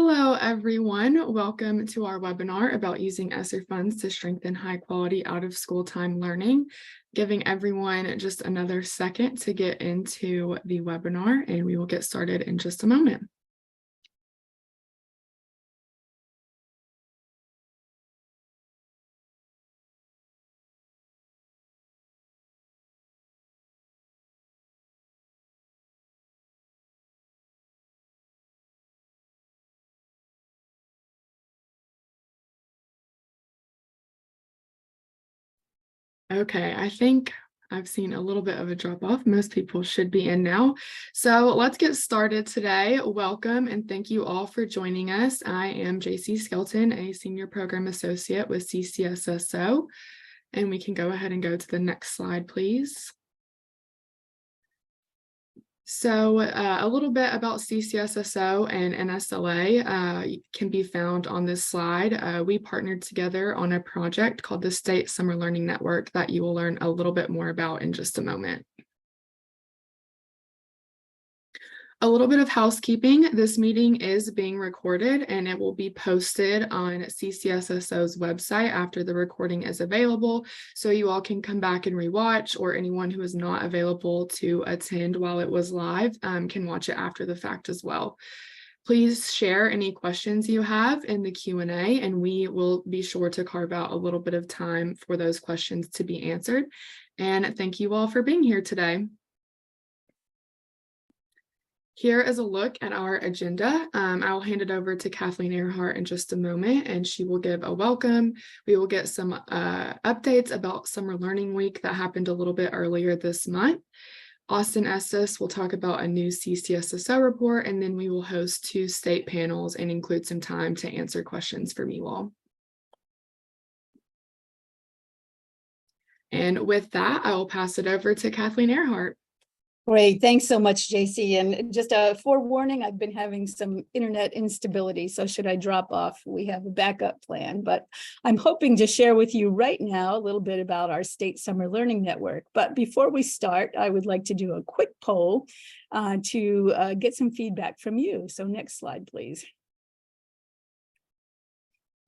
Hello, everyone. Welcome to our webinar about using ESSER funds to strengthen high-quality out-of-school time learning. Giving everyone just another second to get into the webinar, and we will get started in just a moment. Okay, I think I've seen a little bit of a drop off. Most people should be in now. So let's get started today. Welcome and thank you all for joining us. I am JC Skelton, a Senior Program Associate with CCSSO, and we can go ahead and go to the next slide, please. So a little bit about CCSSO and NSLA can be found on this slide. We partnered together on a project called the State Summer Learning Network that you will learn a little bit more about in just a moment. A little bit of housekeeping. This meeting is being recorded and it will be posted on CCSSO's website after the recording is available. So you all can come back and rewatch, or anyone who is not available to attend while it was live can watch it after the fact as well. Please share any questions you have in the Q&A, and we will be sure to carve out a little bit of time for those questions to be answered. And thank you all for being here today. Here is a look at our agenda. I'll hand it over to Kathleen Earhart in just a moment, and she will give a welcome. We will get some updates about Summer Learning Week that happened a little bit earlier this month. Austin Estes will talk about a new CCSSO report, and then we will host 2 state panels and include some time to answer questions from you all. And with that, I will pass it over to Kathleen Earhart. Great, thanks so much, JC. And just a forewarning, I've been having some internet instability, so should I drop off, we have a backup plan. But I'm hoping to share with you right now a little bit about our State Summer Learning Network. But before we start, I would like to do a quick poll to get some feedback from you. So next slide, please.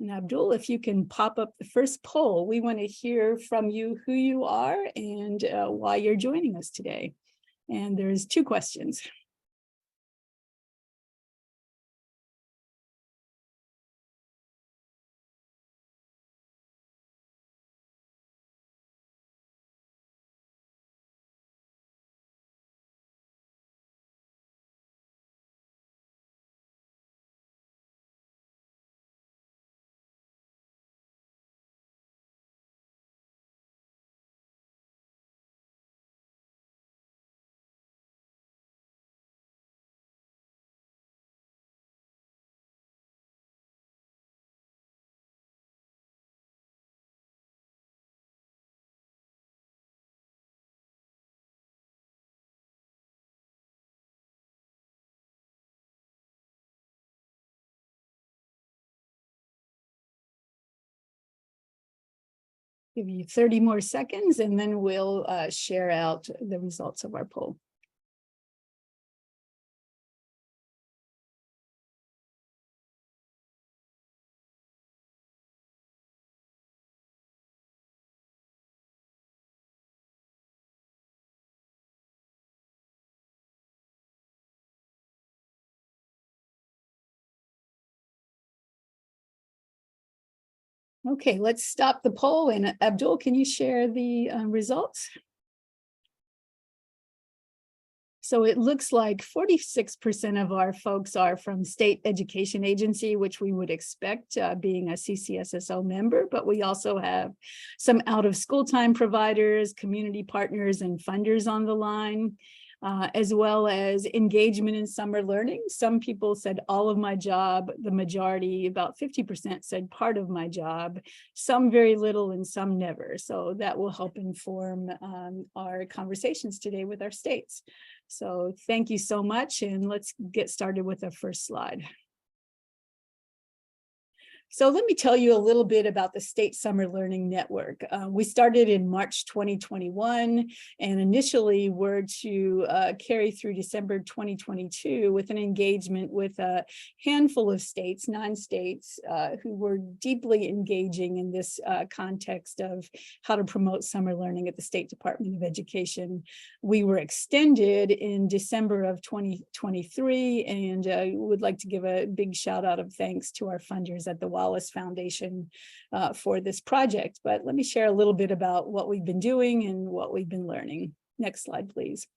And Abdul, if you can pop up the first poll, we want to hear from you who you are and why you're joining us today. And there's 2 questions. Give you 30 more seconds and then we'll share out the results of our poll. Okay, let's stop the poll. And Abdul, can you share the results? So it looks like 46% of our folks are from state education agency, which we would expect being a CCSSO member, but we also have some out of school time providers, community partners, and funders on the line. As well as engagement in summer learning. Some people said all of my job, the majority, about 50% said part of my job, some very little and some never. So that will help inform our conversations today with our states. So thank you so much, and let's get started with our first slide. So let me tell you a little bit about the State Summer Learning Network. We started in March 2021 and initially were to carry through December 2022 with an engagement with a handful of states, 9 states, who were deeply engaging in this context of how to promote summer learning at the State Department of Education. We were extended in December of 2023, and would like to give a big shout out of thanks to our funders at the Wallace Foundation for this project. But let me share a little bit about what we've been doing and what we've been learning. Next slide, please.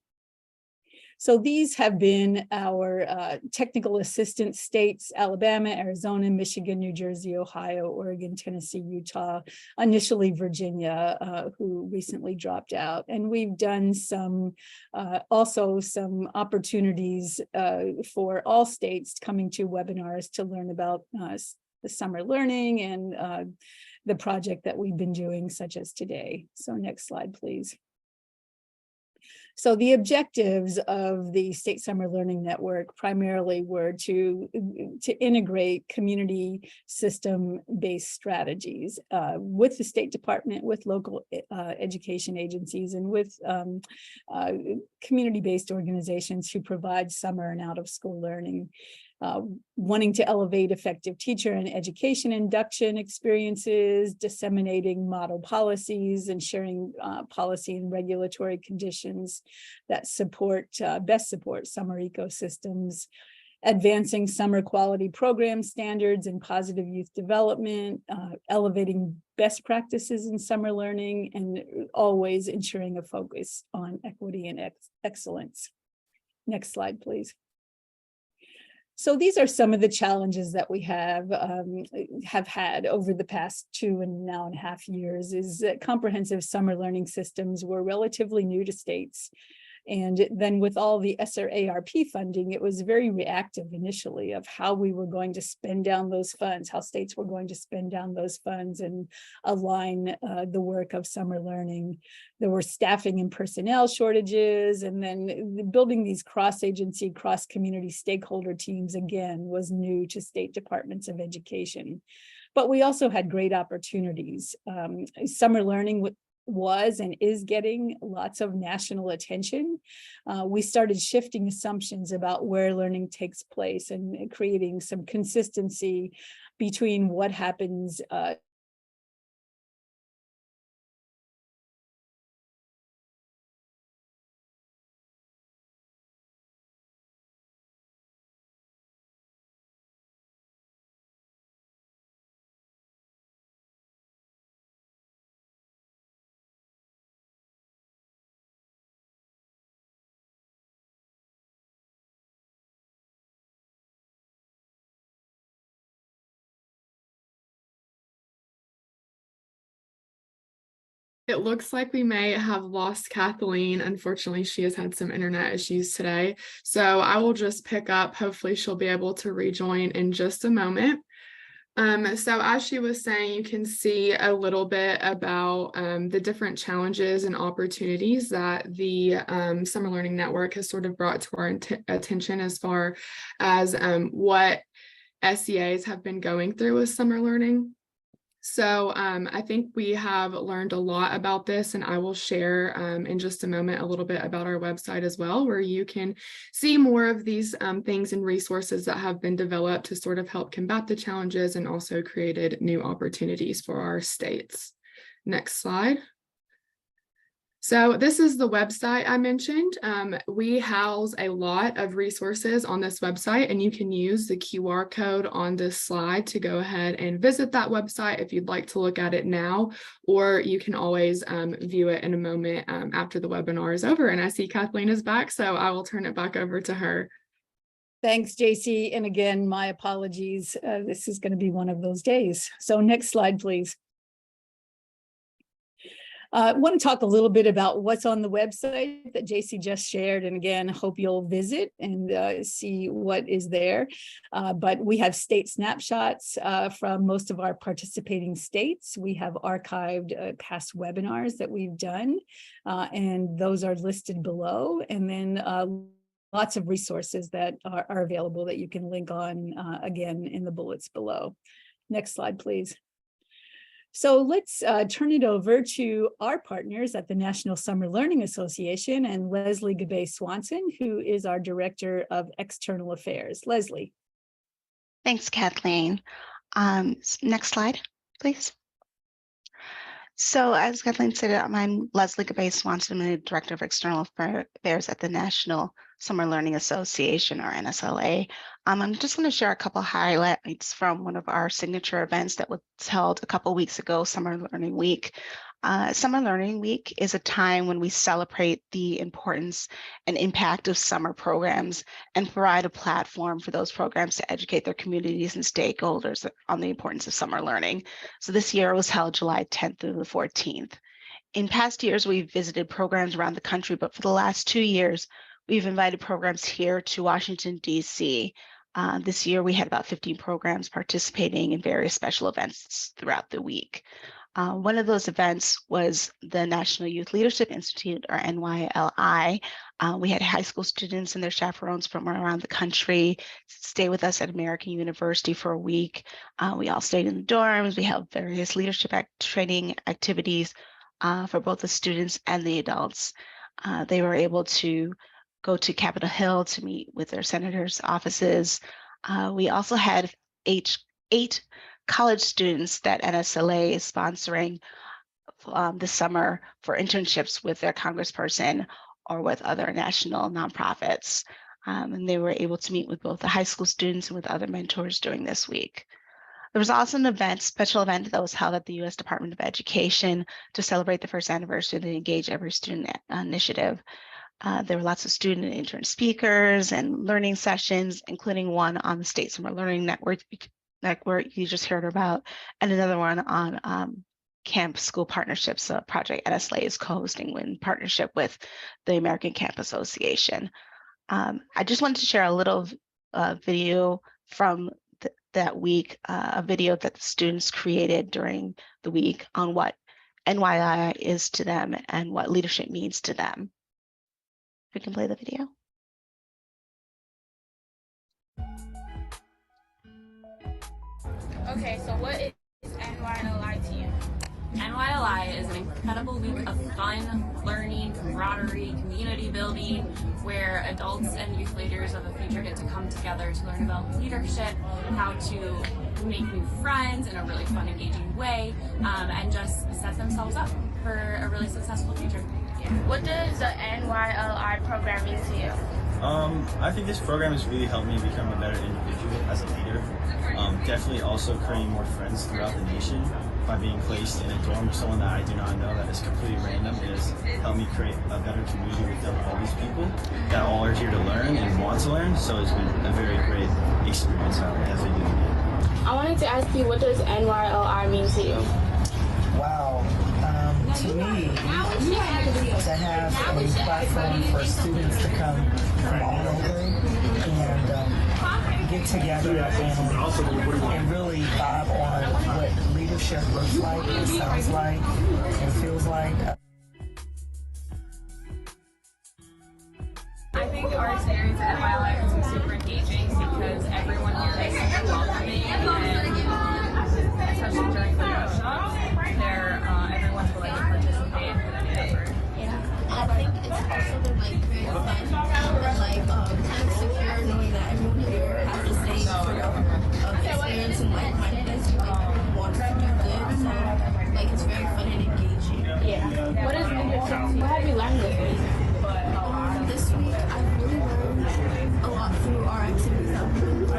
So these have been our technical assistance states: Alabama, Arizona, Michigan, New Jersey, Ohio, Oregon, Tennessee, Utah, initially Virginia, who recently dropped out. And we've done some also some opportunities for all states coming to webinars to learn about the summer learning and the project that we've been doing, such as today. So next slide, please. So the objectives of the State Summer Learning Network primarily were to integrate community system-based strategies with the State Department, with local education agencies, and with community-based organizations who provide summer and out-of-school learning. Wanting to elevate effective teacher and education induction experiences, disseminating model policies, and sharing policy and regulatory conditions that best support summer ecosystems, advancing summer quality program standards and positive youth development, elevating best practices in summer learning, and always ensuring a focus on equity and excellence. Next slide, please. So these are some of the challenges that we have had over the past 2.5 years. Is that comprehensive summer learning systems were relatively new to states. And then with all the ESSER ARP funding, it was very reactive initially of how we were going to spend down those funds, how states were going to spend down those funds and align the work of summer learning. There were staffing and personnel shortages, and then building these cross-agency, cross-community stakeholder teams, again, was new to state departments of education. But we also had great opportunities. Summer learning was and is getting lots of national attention. We started shifting assumptions about where learning takes place and creating some consistency between what happens It looks like we may have lost Kathleen. Unfortunately, she has had some internet issues today. So I will just pick up. Hopefully she'll be able to rejoin in just a moment. So as she was saying, you can see a little bit about the different challenges and opportunities that the Summer Learning Network has sort of brought to our attention as far as what SEAs have been going through with summer learning. So I think we have learned a lot about this, and I will share in just a moment a little bit about our website as well, where you can see more of these things and resources that have been developed to sort of help combat the challenges and also created new opportunities for our states. Next slide. So this is the website I mentioned. We house a lot of resources on this website, and you can use the QR code on this slide to go ahead and visit that website if you'd like to look at it now, or you can always view it in a moment after the webinar is over. And I see Kathleen is back, so I will turn it back over to her. Thanks, JC. And again, my apologies. This is going to be one of those days. So next slide, please. I want to talk a little bit about what's on the website that JC just shared. And again, hope you'll visit and see what is there. But we have state snapshots from most of our participating states. We have archived past webinars that we've done, and those are listed below. And then lots of resources that are available that you can link on, again, in the bullets below. Next slide, please. So let's turn it over to our partners at the National Summer Learning Association and Leslie Gabay-Swanson, who is our Director of External Affairs. Leslie. Thanks, Kathleen. Next slide, please. So as Kathleen said, I'm Leslie Gabay-Swanson. I'm the Director of External Affairs at the National Summer Learning Association, or NSLA. I'm just going to share a couple highlights from one of our signature events that was held a couple weeks ago, Summer Learning Week. Summer Learning Week is a time when we celebrate the importance and impact of summer programs and provide a platform for those programs to educate their communities and stakeholders on the importance of summer learning. So this year it was held July 10th through the 14th. In past years, we've visited programs around the country, but for the last 2 years, we've invited programs here to Washington, D.C. This year, we had about 15 programs participating in various special events throughout the week. One of those events was the National Youth Leadership Institute, or NYLI. We had high school students and their chaperones from around the country stay with us at American University for a week. We all stayed in the dorms. We held various leadership training activities for both the students and the adults. They were able to go to Capitol Hill to meet with their senators' offices. We also had eight college students that NSLA is sponsoring this summer for internships with their congressperson or with other national nonprofits. And they were able to meet with both the high school students and with other mentors during this week. There was also an special event that was held at the U.S. Department of Education to celebrate the first anniversary of the Engage Every Student initiative. There were lots of student and intern speakers and learning sessions, including one on the State Summer Learning Network you just heard about, and another one on Camp School Partnerships, a project NSLA is co-hosting in partnership with the American Camp Association. I just wanted to share a little video from that week, a video that the students created during the week on what NYI is to them and what leadership means to them. We can play the video. Okay, so what is NYLI to you? NYLI is an incredible week of fun, learning, camaraderie, community building, where adults and youth leaders of the future get to come together to learn about leadership, how to make new friends in a really fun, engaging way, and just set themselves up for a really successful future. What does the NYLI program mean to you? I think this program has really helped me become a better individual as a leader. Definitely also creating more friends throughout the nation by being placed in a dorm with someone that I do not know that is completely random. It has helped me create a better community with all these people that all are here to learn and want to learn. So it's been a very great experience. I would definitely do it again. I wanted to ask you, what does NYLI mean to you? Wow. To me, to have a platform for students to come from all over and get together and really vibe on what leadership looks like, and sounds like, and feels like. I think our experience at NYLI has been super engaging because everyone here is super welcoming, and especially during the workshops, everyone's willing to participate and put in the effort. I think it's also been very fun and kind of secure knowing that everyone here has the same sort of experience and like-mindedness, wants to do good. So it's very fun and engaging. Yeah. What have you learned this week? This week I've really learned a lot through our activities that we've been doing.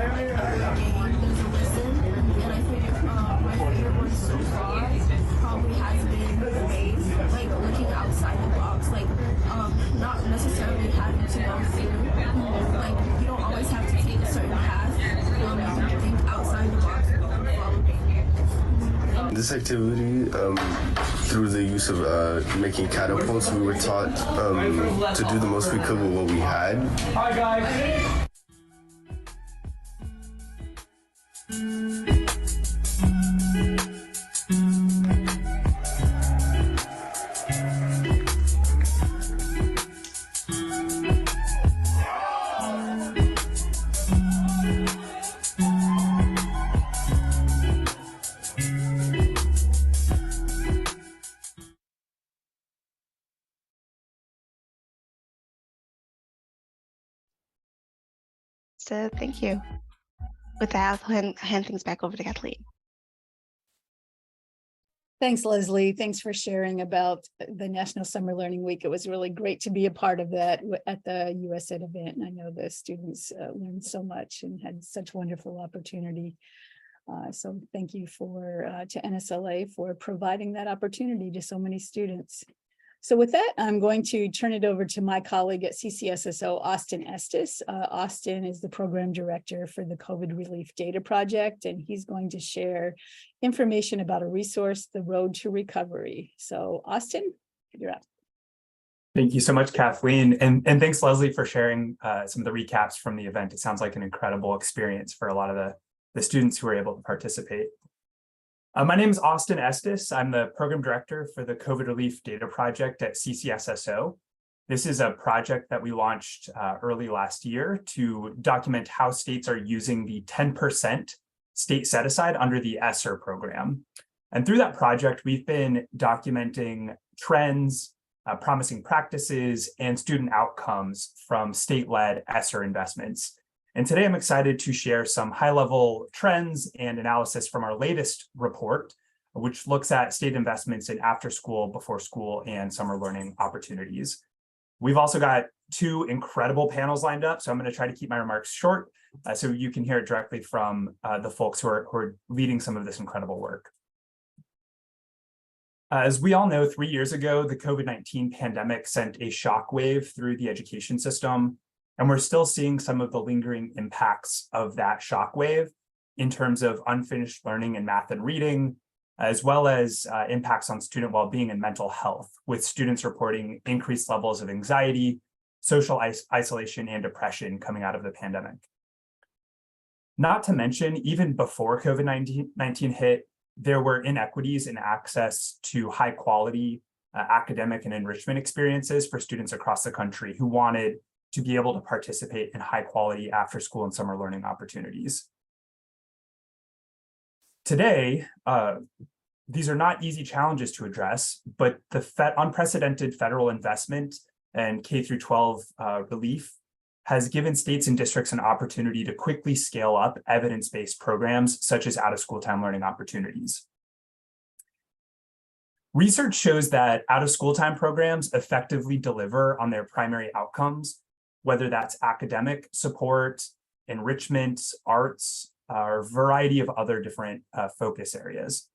There's a listen, and I think my favorite one so far probably has been ways, looking outside the box, not necessarily having to go through, you don't always have to take a certain path, think outside the box, follow. This activity, through the use of making catapults, we were taught to do the most we could with what we had. Hi guys. Lisa. Thank you. With that, I'll hand things back over to Kathleen. Thanks, Leslie. Thanks for sharing about the National Summer Learning Week. It was really great to be a part of that at the USED event. And I know the students learned so much and had such wonderful opportunity. So thank you to NSLA for providing that opportunity to so many students. So with that, I'm going to turn it over to my colleague at CCSSO, Austin Estes. Austin is the program director for the COVID Relief Data Project, and he's going to share information about a resource, the Road to Recovery. So Austin, you're up. Thank you so much, Kathleen. And thanks, Leslie, for sharing some of the recaps from the event. It sounds like an incredible experience for a lot of the students who were able to participate. My name is Austin Estes. I'm the program director for the COVID Relief Data Project at CCSSO. This is a project that we launched early last year to document how states are using the 10% state set aside under the ESSER program. And through that project, we've been documenting trends, promising practices, and student outcomes from state-led ESSER investments. And today I'm excited to share some high-level trends and analysis from our latest report, which looks at state investments in after-school, before-school, and summer learning opportunities. We've also got two incredible panels lined up, so I'm going to try to keep my remarks short so you can hear it directly from the folks who are leading some of this incredible work. As we all know, 3 years ago, the COVID-19 pandemic sent a shockwave through the education system. And we're still seeing some of the lingering impacts of that shockwave in terms of unfinished learning in math and reading, as well as impacts on student well-being and mental health, with students reporting increased levels of anxiety, social isolation, and depression coming out of the pandemic. Not to mention, even before COVID-19 hit, there were inequities in access to high-quality academic and enrichment experiences for students across the country who wanted to be able to participate in high quality after school and summer learning opportunities. Today, these are not easy challenges to address, but the unprecedented federal investment and K-12 relief has given states and districts an opportunity to quickly scale up evidence-based programs such as out-of-school time learning opportunities. Research shows that out-of-school time programs effectively deliver on their primary outcomes, whether that's academic support, enrichment, arts, or a variety of other different focus areas.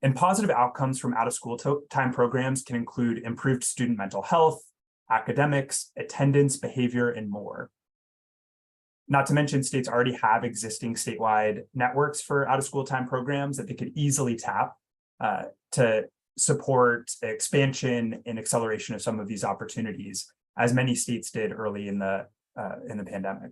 And positive outcomes from out-of-school time programs can include improved student mental health, academics, attendance, behavior, and more. Not to mention, states already have existing statewide networks for out-of-school time programs that they could easily tap to support expansion and acceleration of some of these opportunities, as many states did early in the pandemic.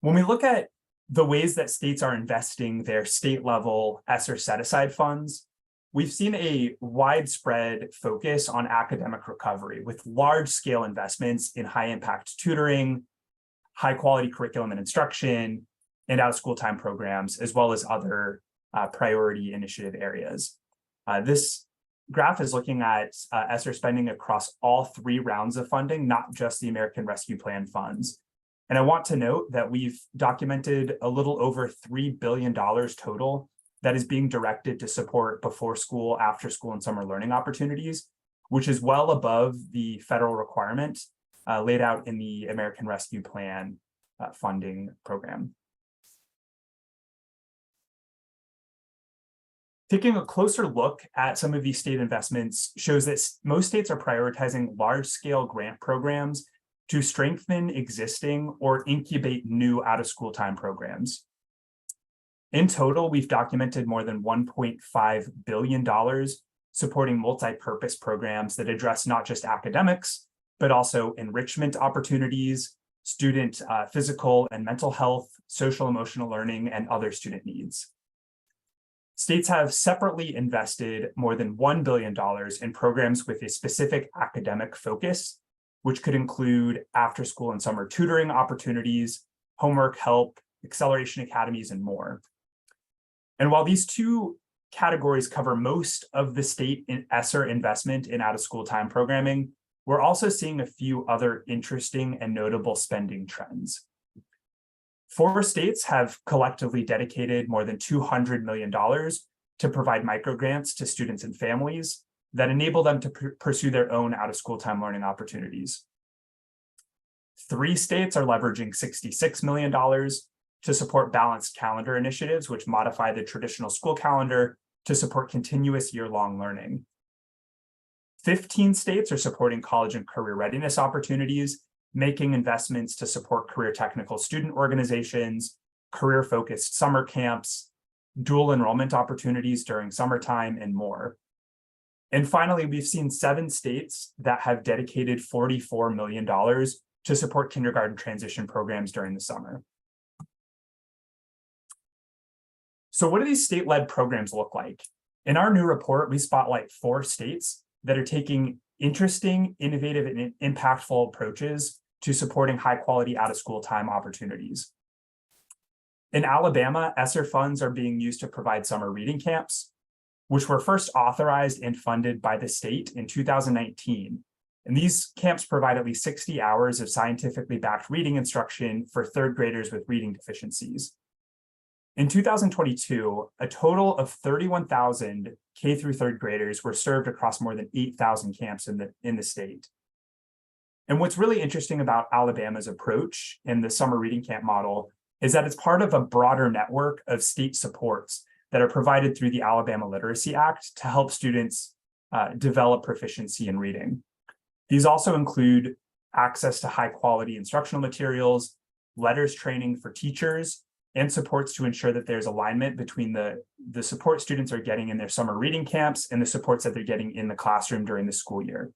When we look at the ways that states are investing their state-level ESSER set-aside funds, we've seen a widespread focus on academic recovery with large-scale investments in high-impact tutoring, high-quality curriculum and instruction, and out-of-school time programs, as well as other priority initiative areas. This graph is looking at ESSER spending across all 3 rounds of funding, not just the American Rescue Plan funds. And I want to note that we've documented a little over $3 billion total that is being directed to support before school, after school, and summer learning opportunities, which is well above the federal requirement laid out in the American Rescue Plan funding program. Taking a closer look at some of these state investments shows that most states are prioritizing large-scale grant programs to strengthen existing or incubate new out-of-school time programs. In total, we've documented more than $1.5 billion supporting multi-purpose programs that address not just academics, but also enrichment opportunities, student physical and mental health, social emotional learning, and other student needs. States have separately invested more than $1 billion in programs with a specific academic focus, which could include after-school and summer tutoring opportunities, homework help, acceleration academies, and more. And while these two categories cover most of the state in ESSER investment in out-of-school time programming, we're also seeing a few other interesting and notable spending trends. 4 states have collectively dedicated more than $200 million to provide microgrants to students and families that enable them to pursue their own out-of-school time learning opportunities. 3 states are leveraging $66 million to support balanced calendar initiatives, which modify the traditional school calendar to support continuous year-long learning. 15 states are supporting college and career readiness opportunities, making investments to support career technical student organizations, career-focused summer camps, dual enrollment opportunities during summertime, and more. And finally, we've seen 7 states that have dedicated $44 million to support kindergarten transition programs during the summer. So what do these state-led programs look like? In our new report, we spotlight 4 states that are taking interesting, innovative, and impactful approaches to supporting high-quality out-of-school time opportunities. In Alabama, ESSER funds are being used to provide summer reading camps, which were first authorized and funded by the state in 2019. And these camps provide at least 60 hours of scientifically backed reading instruction for 3rd graders with reading deficiencies. In 2022, a total of 31,000 K through 3rd graders were served across more than 8,000 camps in the state. And what's really interesting about Alabama's approach in the summer reading camp model is that it's part of a broader network of state supports that are provided through the Alabama Literacy Act to help students develop proficiency in reading. These also include access to high quality instructional materials, letters training for teachers, and supports to ensure that there's alignment between the support students are getting in their summer reading camps and the supports that they're getting in the classroom during the school year.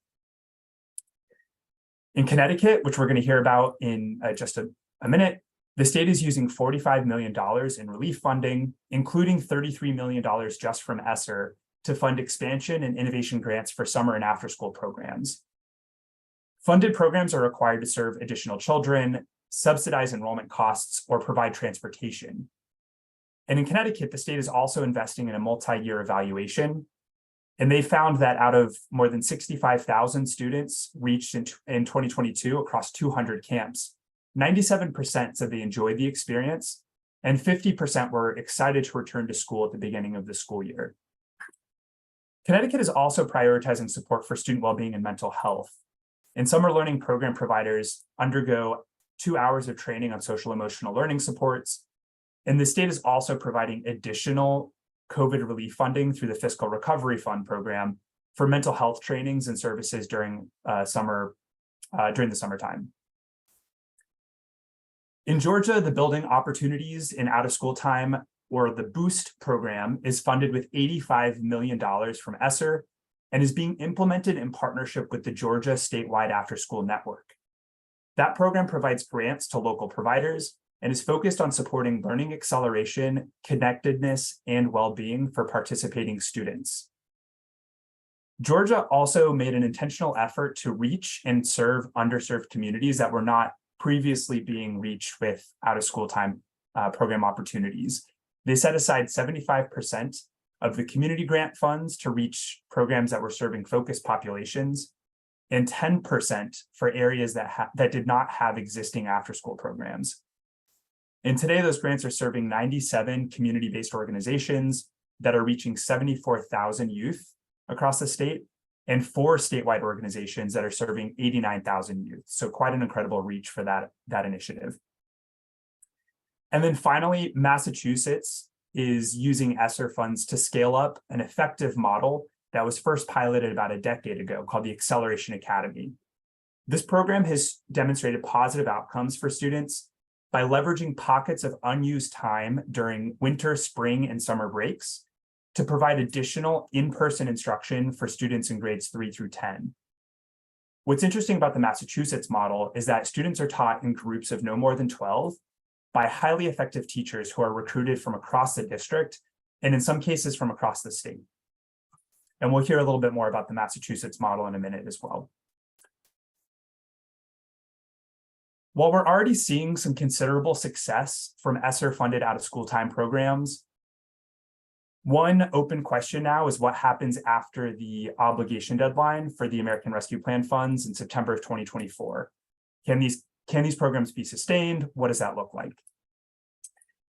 In Connecticut, which we're going to hear about in just a minute, the state is using $45 million in relief funding, including $33 million just from ESSER to fund expansion and innovation grants for summer and after-school programs. Funded programs are required to serve additional children, subsidize enrollment costs, or provide transportation. And in Connecticut, the state is also investing in a multi-year evaluation. And they found that out of more than 65,000 students reached in 2022 across 200 camps, 97% said they enjoyed the experience, and 50% were excited to return to school at the beginning of the school year. Connecticut is also prioritizing support for student well-being and mental health. And summer learning program providers undergo 2 hours of training on social emotional learning supports. And the state is also providing additional COVID relief funding through the Fiscal Recovery Fund program for mental health trainings and services during the summertime. In Georgia, the Building Opportunities in Out-of-School Time, or the BOOST program, is funded with $85 million from ESSER and is being implemented in partnership with the Georgia Statewide After-School Network. That program provides grants to local providers and is focused on supporting learning acceleration, connectedness, and well-being for participating students. Georgia also made an intentional effort to reach and serve underserved communities that were not previously being reached with out-of-school time program opportunities. They set aside 75% of the community grant funds to reach programs that were serving focused populations, and 10% for areas that did not have existing after-school programs. And today, those grants are serving 97 community-based organizations that are reaching 74,000 youth across the state, and 4 statewide organizations that are serving 89,000 youth. So quite an incredible reach for that initiative. And then finally, Massachusetts is using ESSER funds to scale up an effective model that was first piloted about a decade ago called the Acceleration Academy. This program has demonstrated positive outcomes for students by leveraging pockets of unused time during winter, spring, and summer breaks to provide additional in-person instruction for students in grades 3 through 10. What's interesting about the Massachusetts model is that students are taught in groups of no more than 12 by highly effective teachers who are recruited from across the district, and in some cases from across the state. And we'll hear a little bit more about the Massachusetts model in a minute as well. While we're already seeing some considerable success from ESSER-funded out-of-school time programs, One open question now is what happens after the obligation deadline for the American Rescue Plan funds in September of 2024? Can these programs be sustained? What does that look like?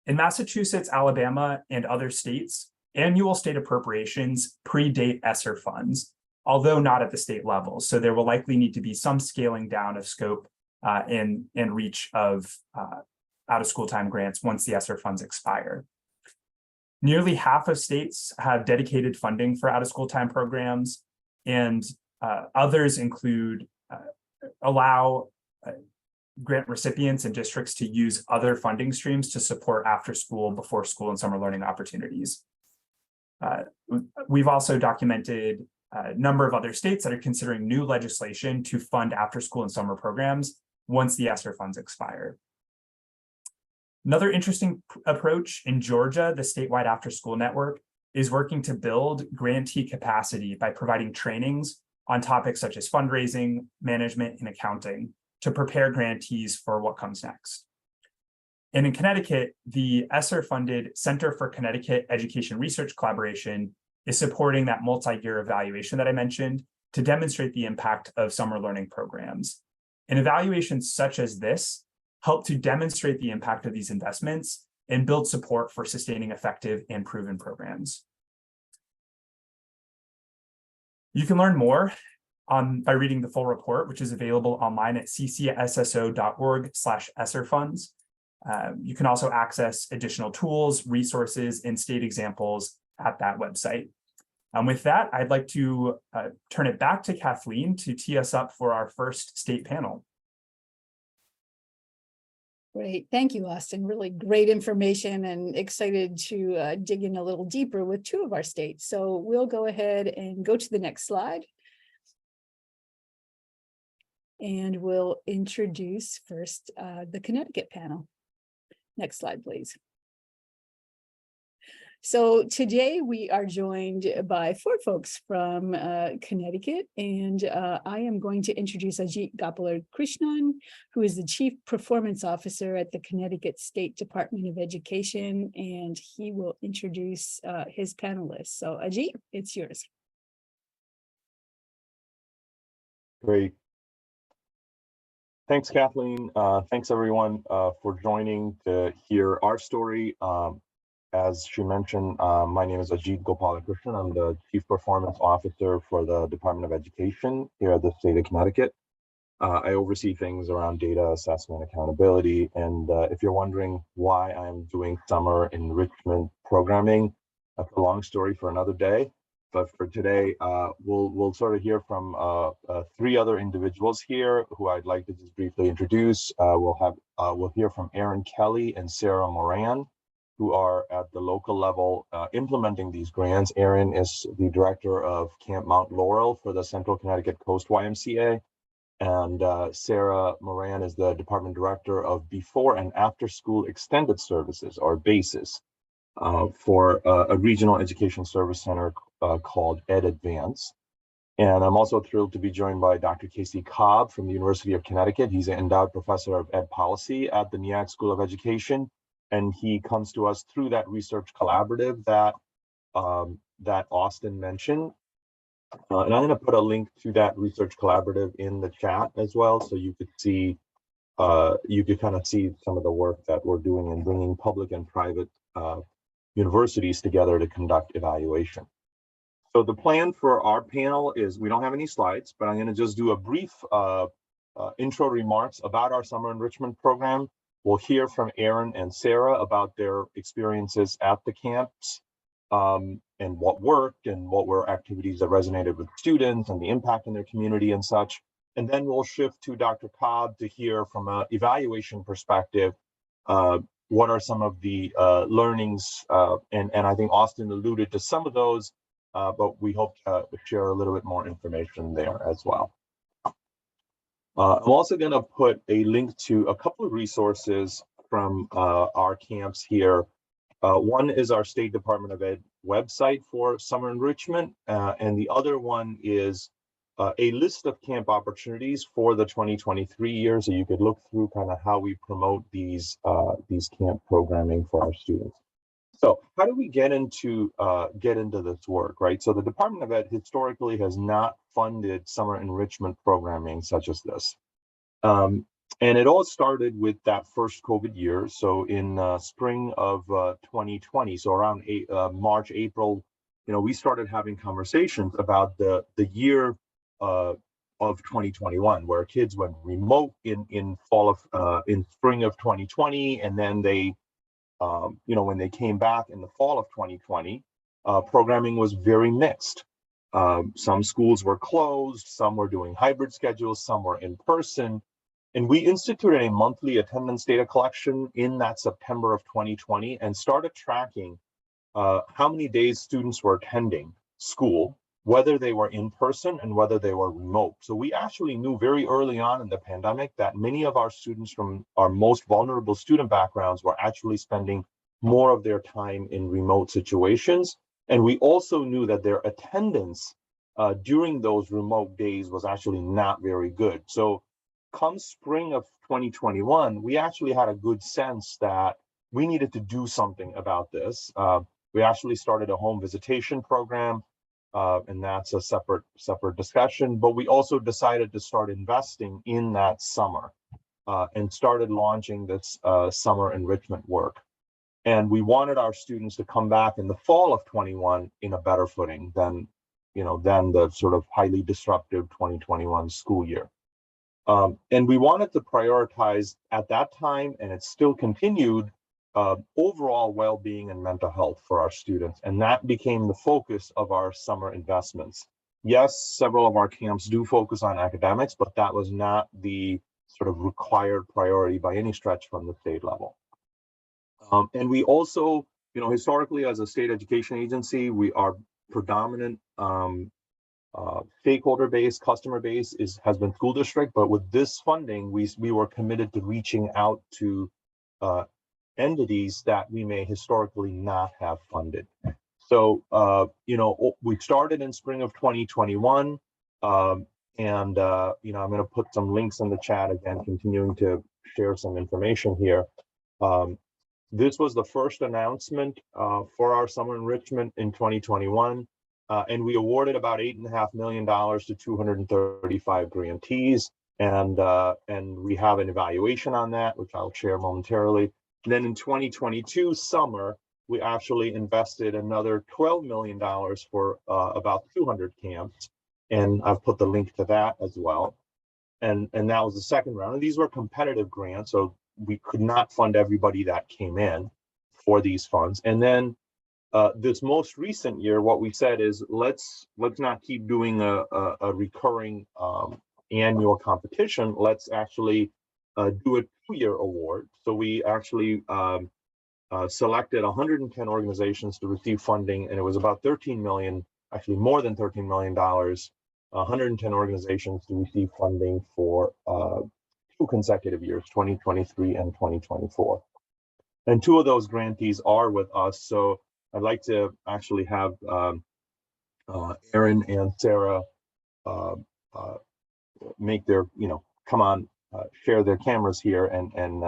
In Massachusetts, Alabama, and other states, annual state appropriations predate ESSER funds, although not at the state level. So there will likely need to be some scaling down of scope and reach of out-of-school time grants once the ESSER funds expire. Nearly half of states have dedicated funding for out-of-school time programs, and others include allow grant recipients and districts to use other funding streams to support after-school, before-school, and summer learning opportunities. We've also documented a number of other states that are considering new legislation to fund after-school and summer programs once the ESSER funds expire. Another interesting approach in Georgia, the statewide after-school network is working to build grantee capacity by providing trainings on topics such as fundraising, management, and accounting to prepare grantees for what comes next. And in Connecticut, the ESSER-funded Center for Connecticut Education Research Collaboration is supporting that multi-year evaluation that I mentioned to demonstrate the impact of summer learning programs. And evaluations such as this help to demonstrate the impact of these investments and build support for sustaining effective and proven programs. You can learn more by reading the full report, which is available online at ccsso.org/ESSER funds. You can also access additional tools, resources, and state examples at that website. With that, I'd like to turn it back to Kathleen to tee us up for our first state panel. Great. Thank you, Austin. Really great information, and excited to dig in a little deeper with two of our states. So we'll go ahead and go to the next slide. And we'll introduce first the Connecticut panel. Next slide, please. So today we are joined by four folks from Connecticut, and I am going to introduce Ajit Gopalakrishnan, who is the Chief Performance Officer at the Connecticut State Department of Education, and he will introduce his panelists. So Ajit, it's yours. Great. Thanks, Kathleen. Thanks, everyone, for joining to hear our story. As she mentioned, my name is Ajit Gopalakrishnan. I'm the Chief Performance Officer for the Department of Education here at the state of Connecticut. I oversee things around data assessment, accountability, and if you're wondering why I'm doing summer enrichment programming, that's a long story for another day. But for today, we'll sort of hear from three other individuals here who I'd like to just briefly introduce. We'll hear from Erin Kelly and Sarah Moran, who are at the local level implementing these grants. Erin is the director of Camp Mount Laurel for the Central Connecticut Coast YMCA, and Sarah Moran is the department director of Before and After School Extended Services, or BASIS, for a regional education service center called Ed Advance. And I'm also thrilled to be joined by Dr. Casey Cobb from the University of Connecticut. He's an endowed professor of ed policy at the NEAC School of Education, and he comes to us through that research collaborative that Austin mentioned. And I'm going to put a link to that research collaborative in the chat as well, so you could see, you could kind of see some of the work that we're doing in bringing public and private universities together to conduct evaluation. So the plan for our panel is, we don't have any slides, but I'm going to just do a brief intro remarks about our summer enrichment program. We'll hear from Erin and Sarah about their experiences at the camps, and what worked and what were activities that resonated with students and the impact in their community and such. And then we'll shift to Dr. Cobb to hear from an evaluation perspective, what are some of the learnings, and I think Austin alluded to some of those, but we hope to share a little bit more information there as well. I'm also going to put a link to a couple of resources from our camps here. One is our State Department of Ed website for summer enrichment, and the other one is a list of camp opportunities for the 2023 year, so you could look through kind of how we promote these camp programming for our students. So how do we get into this work, right? So the Department of Ed historically has not funded summer enrichment programming such as this. And it all started with that first COVID year. So in spring of 2020, so around March, April, we started having conversations about the year of 2021, where kids went remote in spring of 2020, and then they, when they came back in the fall of 2020, programming was very mixed. Some schools were closed, some were doing hybrid schedules, some were in person. And we instituted a monthly attendance data collection in that September of 2020 and started tracking how many days students were attending school, whether they were in person and whether they were remote. So we actually knew very early on in the pandemic that many of our students from our most vulnerable student backgrounds were actually spending more of their time in remote situations. And we also knew that their attendance during those remote days was actually not very good. So come spring of 2021, we actually had a good sense that we needed to do something about this. We actually started a home visitation program, and that's a separate discussion, but we also decided to start investing in that summer and started launching this summer enrichment work. And we wanted our students to come back in the fall of 21 in a better footing than the sort of highly disruptive 2021 school year. And we wanted to prioritize at that time, and it still continued, overall well-being and mental health for our students. And that became the focus of our summer investments. Yes, several of our camps do focus on academics, but that was not the sort of required priority by any stretch from the state level. And we also, historically as a state education agency, we are predominant stakeholder base, customer base has been school district, but with this funding, we were committed to reaching out to entities that we may historically not have funded. So, we started in spring of 2021, and I'm going to put some links in the chat again, continuing to share some information here. This was the first announcement for our summer enrichment in 2021. And we awarded about $8.5 million to 235 grantees, and we have an evaluation on that, which I'll share momentarily. And then in 2022 summer, we actually invested another $12 million for about 200 camps, and I've put the link to that as well. And that was the second round. And these were competitive grants, so we could not fund everybody that came in for these funds. And then this most recent year, what we said is let's not keep doing a recurring annual competition. Let's actually do a 2-year award. So we actually selected 110 organizations to receive funding, and it was about 13 million, actually more than $13 million, 110 organizations to receive funding for 2 consecutive years, 2023 and 2024. And 2 of those grantees are with us. So I'd like to actually have Erin and Sarah make their, come on, share their cameras here and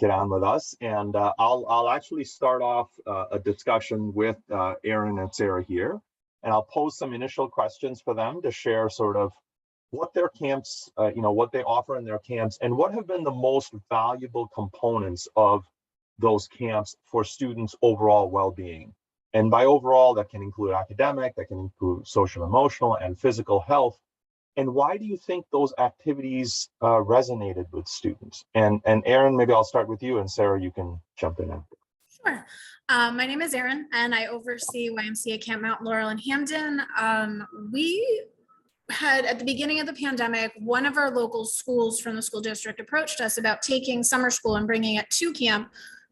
get on with us. And I'll actually start off a discussion with Erin and Sarah here, and I'll pose some initial questions for them to share sort of what their camps, what they offer in their camps, and what have been the most valuable components of those camps for students' overall well-being. And by overall, that can include academic, that can include social, emotional, and physical health. And why do you think those activities resonated with students? And Erin, maybe I'll start with you, and Sarah, you can jump in. Sure. My name is Erin, and I oversee YMCA Camp Mount Laurel in Hamden. We had, at the beginning of the pandemic, one of our local schools from the school district approached us about taking summer school and bringing it to camp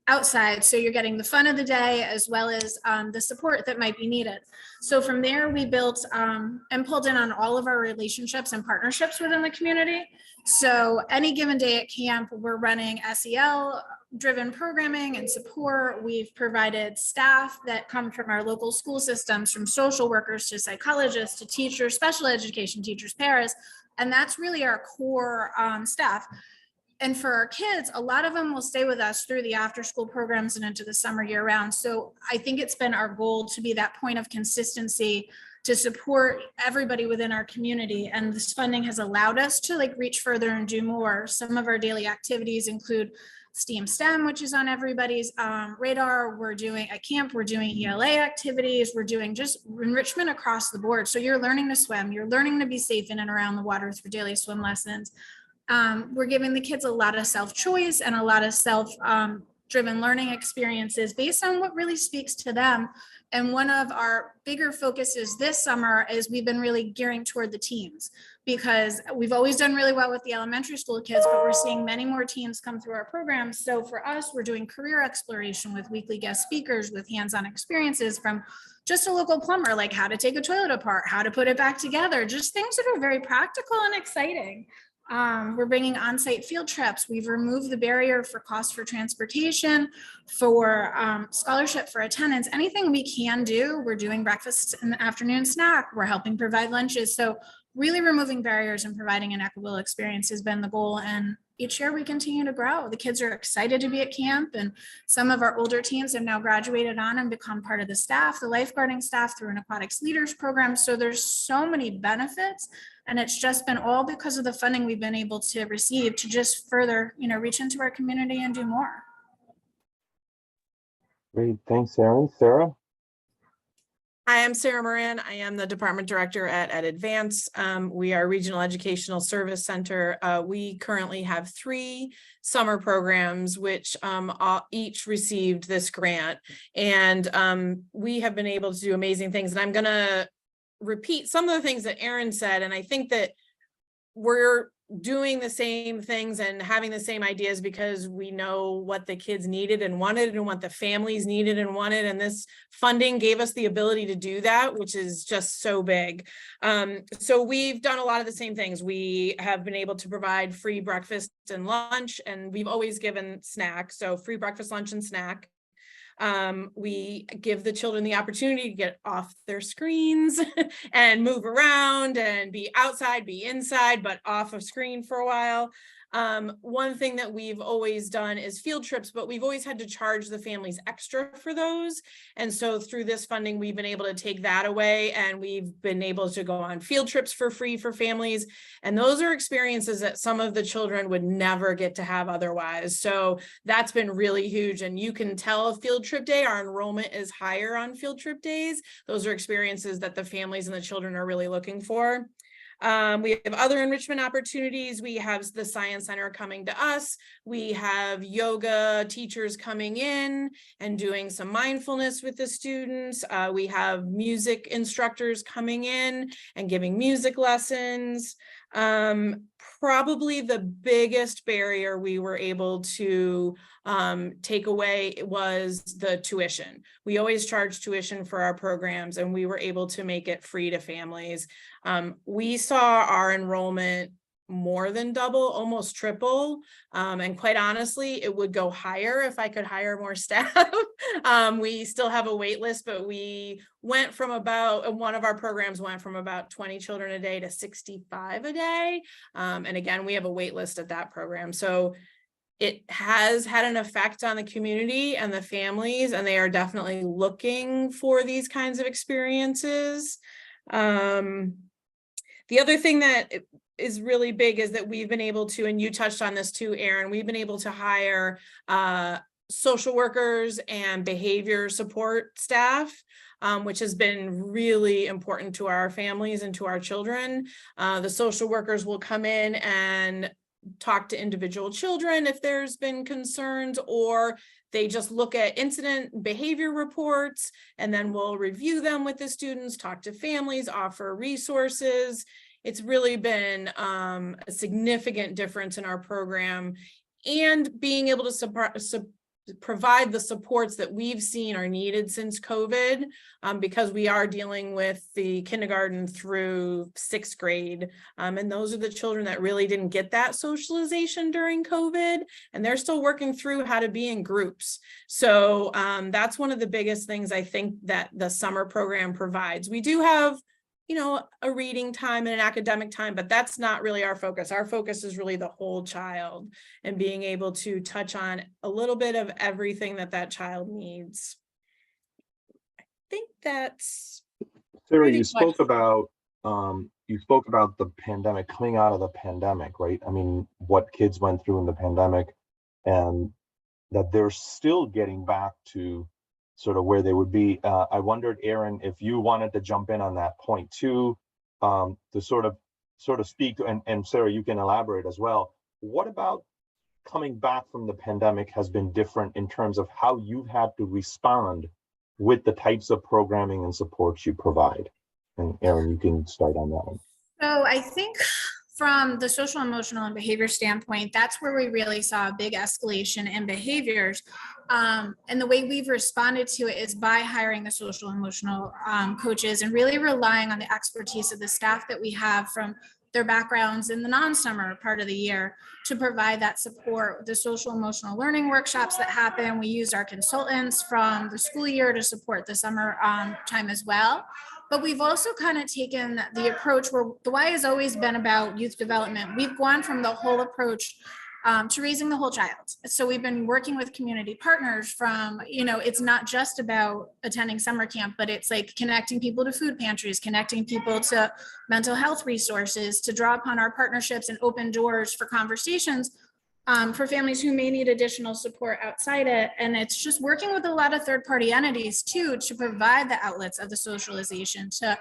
outside, so you're getting the fun of the day as well as the support that might be needed. So from there, we built and pulled in on all of our relationships and partnerships within the community. So any given day at camp, we're running SEL driven programming and support. We've provided staff that come from our local school systems, from social workers to psychologists to teachers, special education teachers, paras, and that's really our core staff. And for our kids, a lot of them will stay with us through the after school programs and into the summer year round. So I think it's been our goal to be that point of consistency to support everybody within our community. And this funding has allowed us to like reach further and do more. Some of our daily activities include STEAM, which is on everybody's radar. We're doing at camp, we're doing ELA activities, we're doing just enrichment across the board. So you're learning to swim, you're learning to be safe in and around the water through daily swim lessons. We're giving the kids a lot of self-choice and a lot of self-driven learning experiences based on what really speaks to them. And one of our bigger focuses this summer is we've been really gearing toward the teens, because we've always done really well with the elementary school kids, but we're seeing many more teens come through our programs. So for us, we're doing career exploration with weekly guest speakers with hands-on experiences from just a local plumber, like how to take a toilet apart, how to put it back together, just things that are very practical and exciting. We're bringing on-site field trips. We've removed the barrier for cost for transportation, for scholarship, for attendance, anything we can do. We're doing breakfast in the afternoon snack. We're helping provide lunches. So really removing barriers and providing an equitable experience has been the goal. And each year we continue to grow. The kids are excited to be at camp, and some of our older teams have now graduated on and become part of the staff, the lifeguarding staff through an aquatics leaders program. So there's so many benefits. And it's just been all because of the funding we've been able to receive to just further, reach into our community and do more. Great, thanks, Erin. Sarah? Hi, I'm Sarah Moran. I am the Department Director at Advance. We are a Regional Educational Service Center. We currently have 3 summer programs, which each received this grant. And we have been able to do amazing things. And I'm going to repeat some of the things that Erin said. And I think that we're doing the same things and having the same ideas because we know what the kids needed and wanted and what the families needed and wanted. And this funding gave us the ability to do that, which is just so big. So we've done a lot of the same things. We have been able to provide free breakfast and lunch, and we've always given snacks. So free breakfast, lunch, and snack. We give the children the opportunity to get off their screens and move around and be outside, be inside, but off of screen for a while. One thing that we've always done is field trips, but we've always had to charge the families extra for those. And so through this funding, we've been able to take that away, and we've been able to go on field trips for free for families. And those are experiences that some of the children would never get to have otherwise. So that's been really huge. And you can tell a field trip day, our enrollment is higher on field trip days. Those are experiences that the families and the children are really looking for. We have other enrichment opportunities. We have the Science Center coming to us. We have yoga teachers coming in and doing some mindfulness with the students. We have music instructors coming in and giving music lessons. Probably the biggest barrier we were able to take away was the tuition. We always charge tuition for our programs, and we were able to make it free to families. We saw our enrollment more than double, almost triple. And quite honestly, it would go higher if I could hire more staff. We still have a wait list, but we went from one of our programs went from about 20 children a day to 65 a day. And again, we have a wait list at that program. So it has had an effect on the community and the families, and they are definitely looking for these kinds of experiences. The other thing that is really big is that we've been able to, and you touched on this too, Erin, we've been able to hire social workers and behavior support staff, which has been really important to our families and to our children. The social workers will come in and talk to individual children if there's been concerns, or they just look at incident behavior reports, and then we'll review them with the students, talk to families, offer resources. It's really been a significant difference in our program, and being able to provide the supports that we've seen are needed since COVID, because we are dealing with the kindergarten through 6th grade. And those are the children that really didn't get that socialization during COVID, and they're still working through how to be in groups. So that's one of the biggest things I think that the summer program provides. We do have a reading time and an academic time, but that's not really our focus. Our focus is really the whole child and being able to touch on a little bit of everything that child needs. I think that's Sarah, you spoke about the pandemic, coming out of the pandemic, right? I mean, what kids went through in the pandemic, and that they're still getting back to sort of where they would be. I wondered, Aaron, if you wanted to jump in on that point too, to sort of speak, and Sarah, you can elaborate as well. What about coming back from the pandemic has been different in terms of how you've had to respond with the types of programming and supports you provide? And Aaron, you can start on that one. So I think from the social, emotional, and behavior standpoint, that's where we really saw a big escalation in behaviors. And the way we've responded to it is by hiring the social, emotional coaches and really relying on the expertise of the staff that we have from their backgrounds in the non-summer part of the year to provide that support. The social emotional learning workshops that happen, we use our consultants from the school year to support the summer time as well. But we've also kind of taken the approach where the Y has always been about youth development. We've gone from the whole approach to raising the whole child. So we've been working with community partners from, it's not just about attending summer camp, but it's like connecting people to food pantries, connecting people to mental health resources, to draw upon our partnerships and open doors for conversations for families who may need additional support outside it. And it's just working with a lot of third-party entities too, to provide the outlets of the socialization, to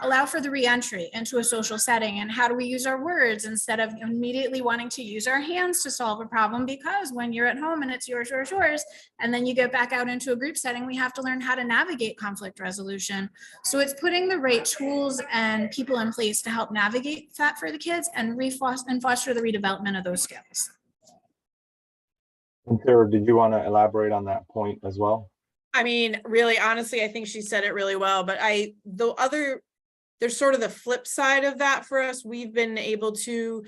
allow for the reentry into a social setting. And how do we use our words instead of immediately wanting to use our hands to solve a problem? Because when you're at home and it's yours, and then you get back out into a group setting, we have to learn how to navigate conflict resolution. So it's putting the right tools and people in place to help navigate that for the kids and foster the redevelopment of those skills. And Sarah, did you want to elaborate on that point as well? I mean, really, honestly, I think she said it really well, but there's sort of the flip side of that for us. We've been able to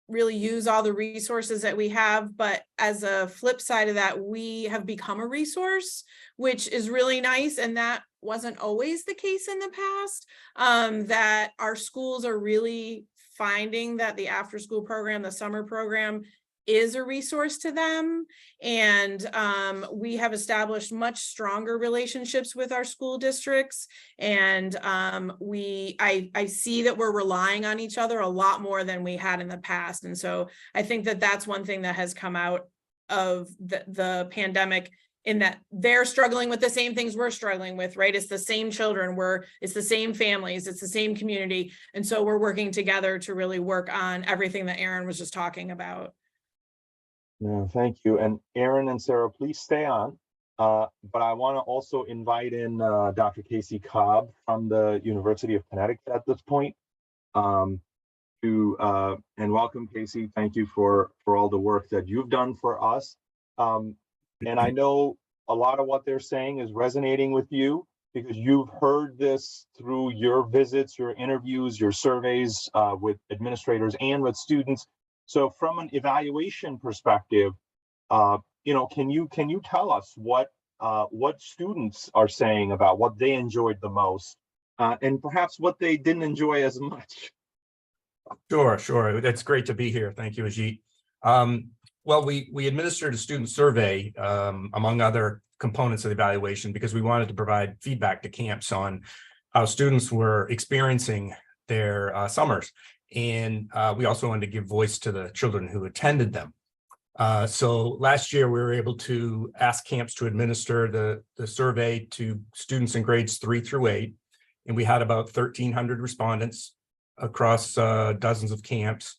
really use all the resources that we have, but as a flip side of that, we have become a resource, which is really nice. And that wasn't always the case in the past, that our schools are really finding that the after school program, the summer program, is a resource to them. And we have established much stronger relationships with our school districts. And I see that we're relying on each other a lot more than we had in the past. And so I think that that's one thing that has come out of the pandemic, in that they're struggling with the same things we're struggling with, right? It's the same children, it's the same families, it's the same community. And so we're working together to really work on everything that Aaron was just talking about. No, thank you. And Aaron and Sarah, please stay on. But I want to also invite in Dr. Casey Cobb from the University of Connecticut at this point. And welcome, Casey. Thank you for all the work that you've done for us. And I know a lot of what they're saying is resonating with you because you've heard this through your visits, your interviews, your surveys with administrators and with students. So from an evaluation perspective, can you tell us what students are saying about what they enjoyed the most and perhaps what they didn't enjoy as much? Sure. That's great to be here. Thank you, Ajit. Well, we administered a student survey, among other components of the evaluation, because we wanted to provide feedback to camps on how students were experiencing their summers. And we also wanted to give voice to the children who attended them. So last year, we were able to ask camps to administer the survey to students in grades 3 through 8. And we had about 1,300 respondents across dozens of camps.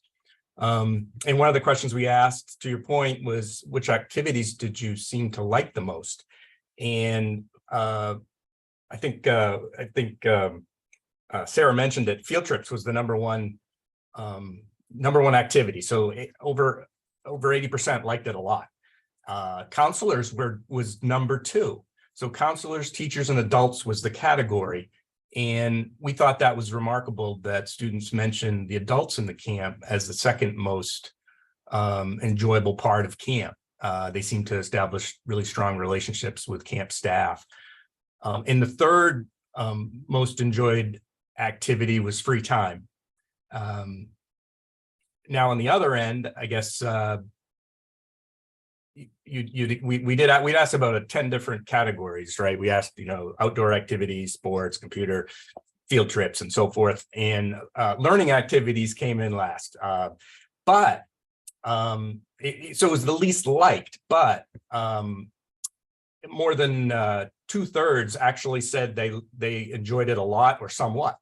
And one of the questions we asked, to your point, was which activities did you seem to like the most? And I think Sarah mentioned that field trips was the number one activity. So over 80% liked it a lot. Counselors was number 2. So counselors, teachers, and adults was the category. And we thought that was remarkable that students mentioned the adults in the camp as the second most enjoyable part of camp. They seem to establish really strong relationships with camp staff. And the third most enjoyed activity was free time. Now on the other end, I guess we'd asked about 10 different categories, right? We asked, outdoor activities, sports, computer, field trips, and so forth. And learning activities came in last. So it was the least liked, but more than 2/3 actually said they enjoyed it a lot or somewhat.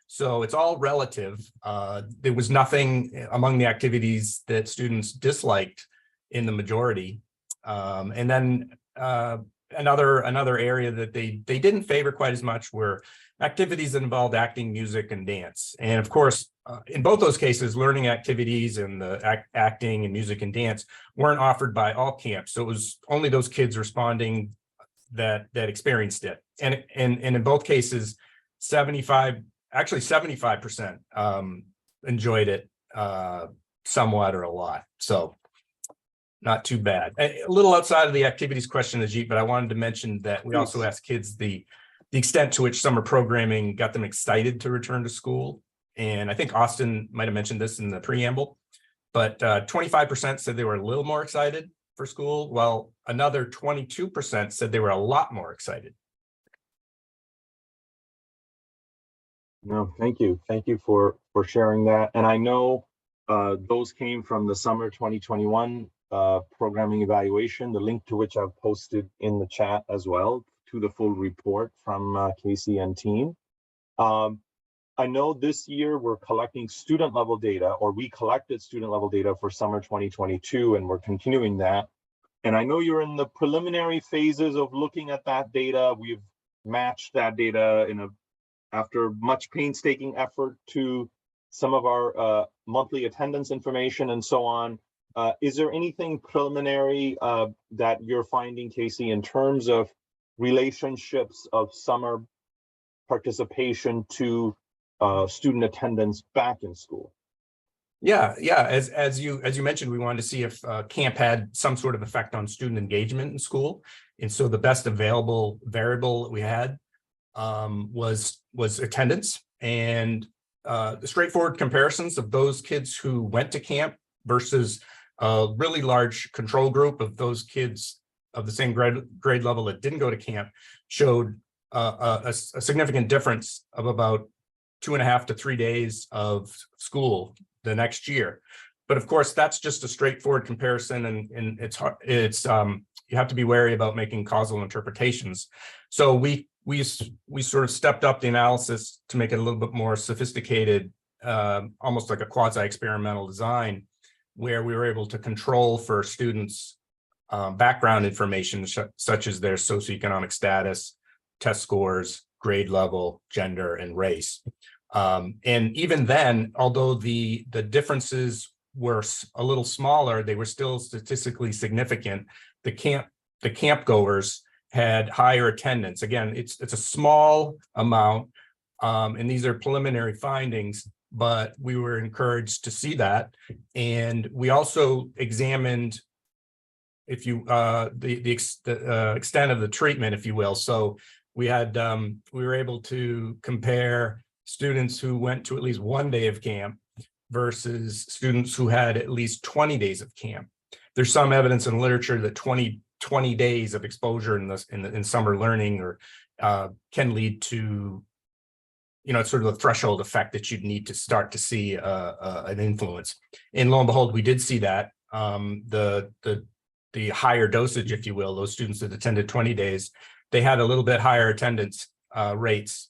So it's all relative. There was nothing among the activities that students disliked in the majority. And then another area that they didn't favor quite as much were activities that involved acting, music, and dance. And of course, in both those cases, learning activities and the acting and music and dance weren't offered by all camps. So it was only those kids responding that experienced it. And in both cases, 75% enjoyed it somewhat or a lot. So not too bad. A little outside of the activities question, Ajit, but I wanted to mention that we also asked kids the extent to which summer programming got them excited to return to school. And I think Austin might have mentioned this in the preamble, but 25% said they were a little more excited for school, while another 22% said they were a lot more excited. No, thank you. Thank you for sharing that. And I know those came from the summer 2021 programming evaluation, the link to which I've posted in the chat as well, to the full report from Casey and team. I know this year we're collecting student level data, or we collected student level data for summer 2022, and we're continuing that. And I know you're in the preliminary phases of looking at that data. We've matched that data after much painstaking effort to some of our monthly attendance information and so on. Is there anything preliminary that you're finding, Casey, in terms of relationships of summer participation to student attendance back in school? Yeah. As you mentioned, we wanted to see if camp had some sort of effect on student engagement in school. And so the best available variable that we had was attendance, and the straightforward comparisons of those kids who went to camp versus a really large control group of those kids of the same grade level that didn't go to camp showed a significant difference of about 2.5 to 3 days of school the next year. But of course, that's just a straightforward comparison, and it's hard. You have to be wary about making causal interpretations. So we sort of stepped up the analysis to make it a little bit more sophisticated, almost like a quasi-experimental design, where we were able to control for students background information such as their socioeconomic status, test scores, grade level, gender, and race. And even then, although the differences were a little smaller, they were still statistically significant. The camp goers had higher attendance. Again, it's a small amount, and these are preliminary findings, but we were encouraged to see that. And we also examined, if you the extent of the treatment, if you will. So we had we were able to compare students who went to at least 1 day of camp versus students who had at least 20 days of camp. There's some evidence in literature that 20 days of exposure in summer learning or can lead to, it's sort of a threshold effect that you'd need to start to see an influence. And lo and behold, we did see that. The higher dosage, if you will, those students that attended 20 days, they had a little bit higher attendance rates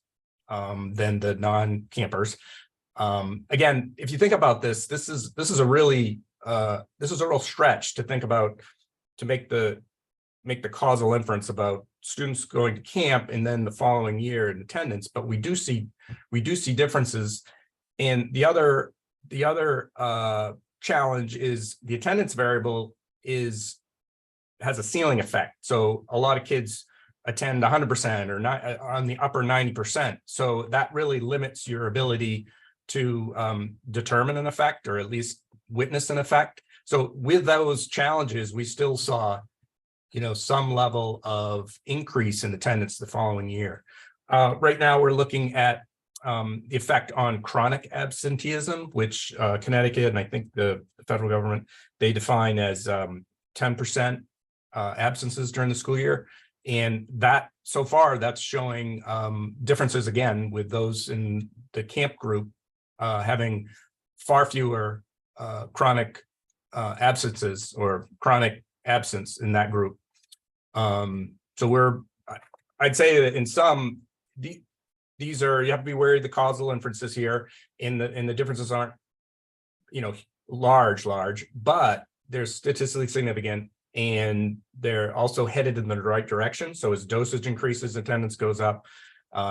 than the non-campers. Again, if you think about this, this is a real stretch to think about, to make the causal inference about students going to camp and then the following year in attendance. But we do see differences. And the other challenge is the attendance variable has a ceiling effect. So a lot of kids attend 100% or not on the upper 90%. So that really limits your ability to determine an effect, or at least witness an effect. So with those challenges, we still saw, some level of increase in attendance the following year. Right now, we're looking at the effect on chronic absenteeism, which Connecticut and I think the federal government, they define as 10% absences during the school year. And that so far, that's showing differences again with those in the camp group having far fewer chronic absences or chronic absence in that group. So I'd say that in some, these are, you have to be wary of the causal inferences here, and the differences aren't, large, but they're statistically significant, and they're also headed in the right direction. So as dosage increases, attendance goes up,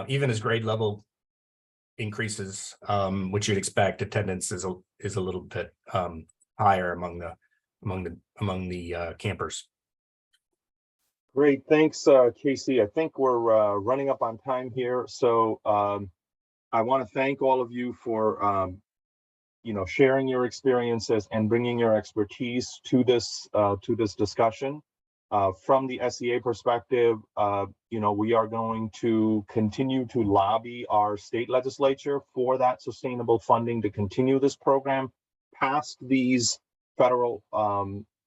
even as grade level increases, which you'd expect, attendance is a little bit higher among the campers. Great, thanks, Casey. I think we're running up on time here, so I want to thank all of you for sharing your experiences and bringing your expertise to this discussion. From the SEA perspective, we are going to continue to lobby our state legislature for that sustainable funding to continue this program past these federal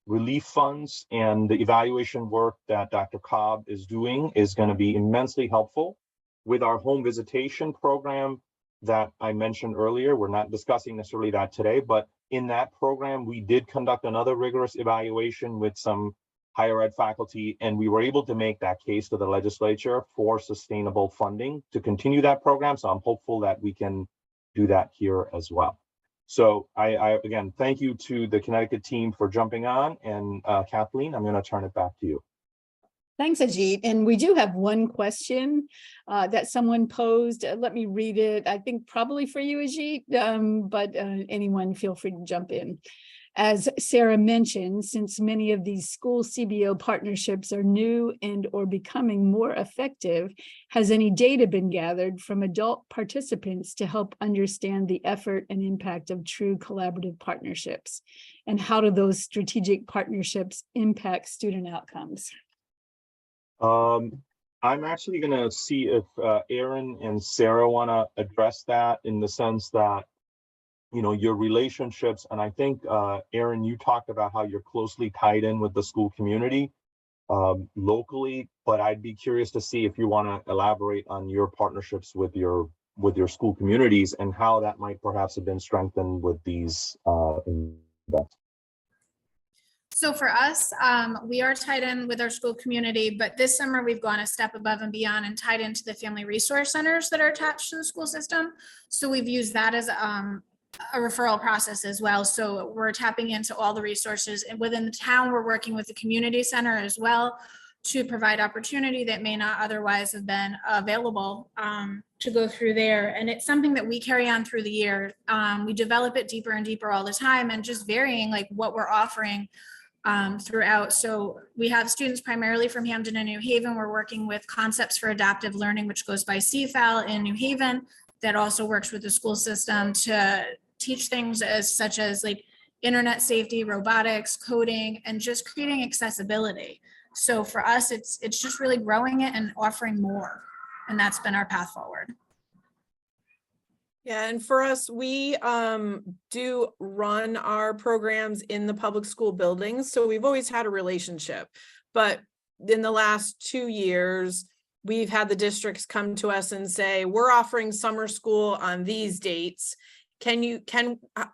relief funds, and the evaluation work that Dr. Cobb is doing is going to be immensely helpful. With our home visitation program that I mentioned earlier, we're not discussing necessarily that today, but in that program, we did conduct another rigorous evaluation with some higher ed faculty, and we were able to make that case to the legislature for sustainable funding to continue that program. So I'm hopeful that we can do that here as well. So I again, thank you to the Connecticut team for jumping on, and Kathleen, I'm going to turn it back to you. Thanks, Ajit. And we do have one question that someone posed. Let me read it. I think probably for you, Ajit, but anyone feel free to jump in. As Sarah mentioned, since many of these school CBO partnerships are new and or becoming more effective, has any data been gathered from adult participants to help understand the effort and impact of true collaborative partnerships? And how do those strategic partnerships impact student outcomes? I'm actually going to see if Aaron and Sarah want to address that, in the sense that your relationships, and I think Aaron, you talked about how you're closely tied in with the school community locally, but I'd be curious to see if you want to elaborate on your partnerships with your school communities and how that might perhaps have been strengthened with these events. So for us, we are tied in with our school community, but this summer we've gone a step above and beyond and tied into the family resource centers that are attached to the school system. So we've used that as a referral process as well. So we're tapping into all the resources, and within the town, we're working with the community center as well to provide opportunity that may not otherwise have been available to go through there. And it's something that we carry on through the year. We develop it deeper and deeper all the time, and just varying like what we're offering throughout. So we have students primarily from Hamden and New Haven. We're working with Concepts for Adaptive Learning, which goes by CFAL in New Haven, that also works with the school system to teach things such as like internet safety, robotics, coding, and just creating accessibility. So for us, it's just really growing it and offering more. And that's been our path forward. Yeah, and for us, we do run our programs in the public school buildings. So we've always had a relationship, but in the last 2 years, we've had the districts come to us and say, we're offering summer school on these dates.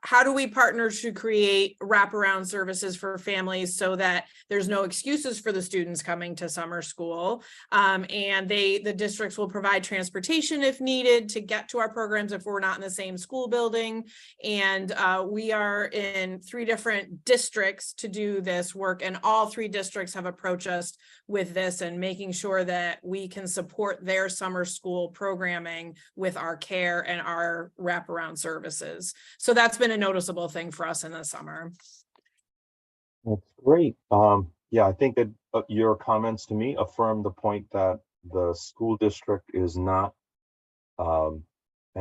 How do we partner to create wraparound services for families so that there's no excuses for the students coming to summer school? And the districts will provide transportation if needed to get to our programs if we're not in the same school building. And we are in 3 different districts to do this work, and all 3 districts have approached us with this and making sure that we can support their summer school programming with our care and our wraparound services. So that's been a noticeable thing for us in the summer. That's great. Yeah, I think that your comments to me affirm the point that the school district is not an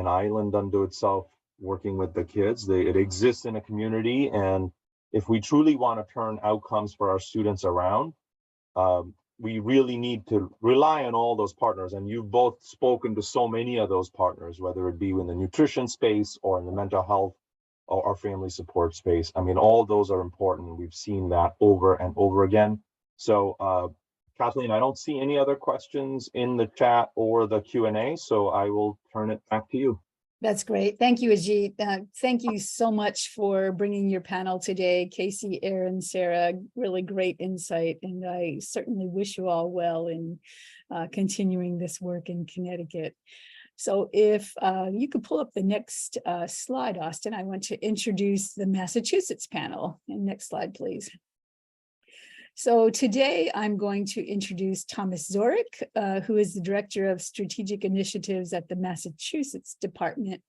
island unto itself working with the kids. It exists in a community, and if we truly want to turn outcomes for our students around, we really need to rely on all those partners. And you've both spoken to so many of those partners, whether it be in the nutrition space or in the mental health or family support space. I mean, all those are important. We've seen that over and over again. So Kathleen, I don't see any other questions in the chat or the Q&A, so I will turn it back to you. That's great. Thank you, Ajit. Thank you so much for bringing your panel today. Casey, Aaron, Sarah, really great insight. And I certainly wish you all well in continuing this work in Connecticut. So if you could pull up the next slide, Austin, I want to introduce the Massachusetts panel. And next slide, please. So today I'm going to introduce Thomas Zorick, who is the Director of Strategic Initiatives at the Massachusetts Department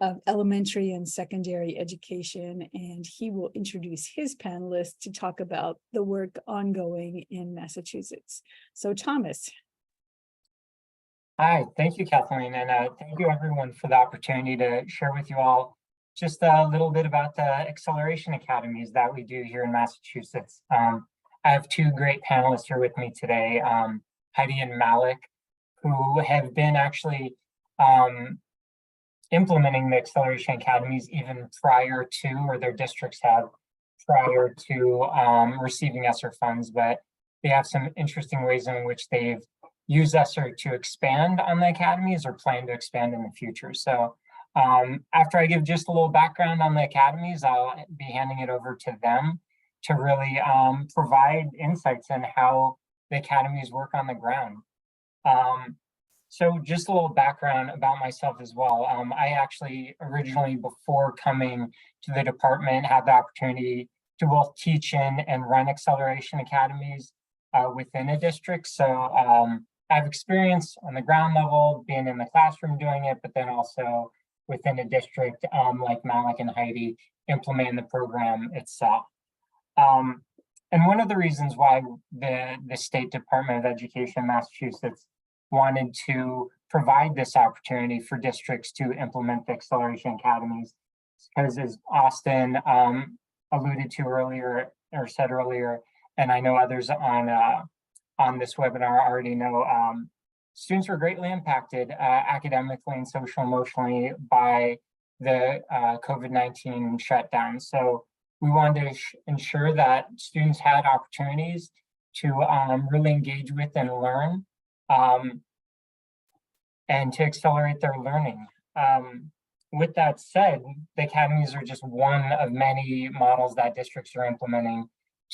of Elementary and Secondary Education, and he will introduce his panelists to talk about the work ongoing in Massachusetts. So Thomas. Hi, thank you, Kathleen, and thank you everyone for the opportunity to share with you all just a little bit about the acceleration academies that we do here in Massachusetts. I have two great panelists here with me today, Heidi and Malik, who have been actually implementing the acceleration academies even prior to, or their districts have prior to receiving ESSER funds, but they have some interesting ways in which they've used ESSER to expand on the academies or plan to expand in the future. So after I give just a little background on the academies, I'll be handing it over to them to really provide insights in how the academies work on the ground. So just a little background about myself as well. I actually originally, before coming to the department, had the opportunity to both teach in and run acceleration academies within a district. So I have experience on the ground level, being in the classroom doing it, but then also within a district like Malik and Heidi, implementing the program itself. And one of the reasons why the State Department of Education, Massachusetts, wanted to provide this opportunity for districts to implement the acceleration academies, because as Austin alluded to earlier, or said earlier, and I know others on this webinar already know, students were greatly impacted academically and social emotionally by the COVID-19 shutdown. So we wanted to ensure that students had opportunities to really engage with and learn and to accelerate their learning. With that said, the academies are just one of many models that districts are implementing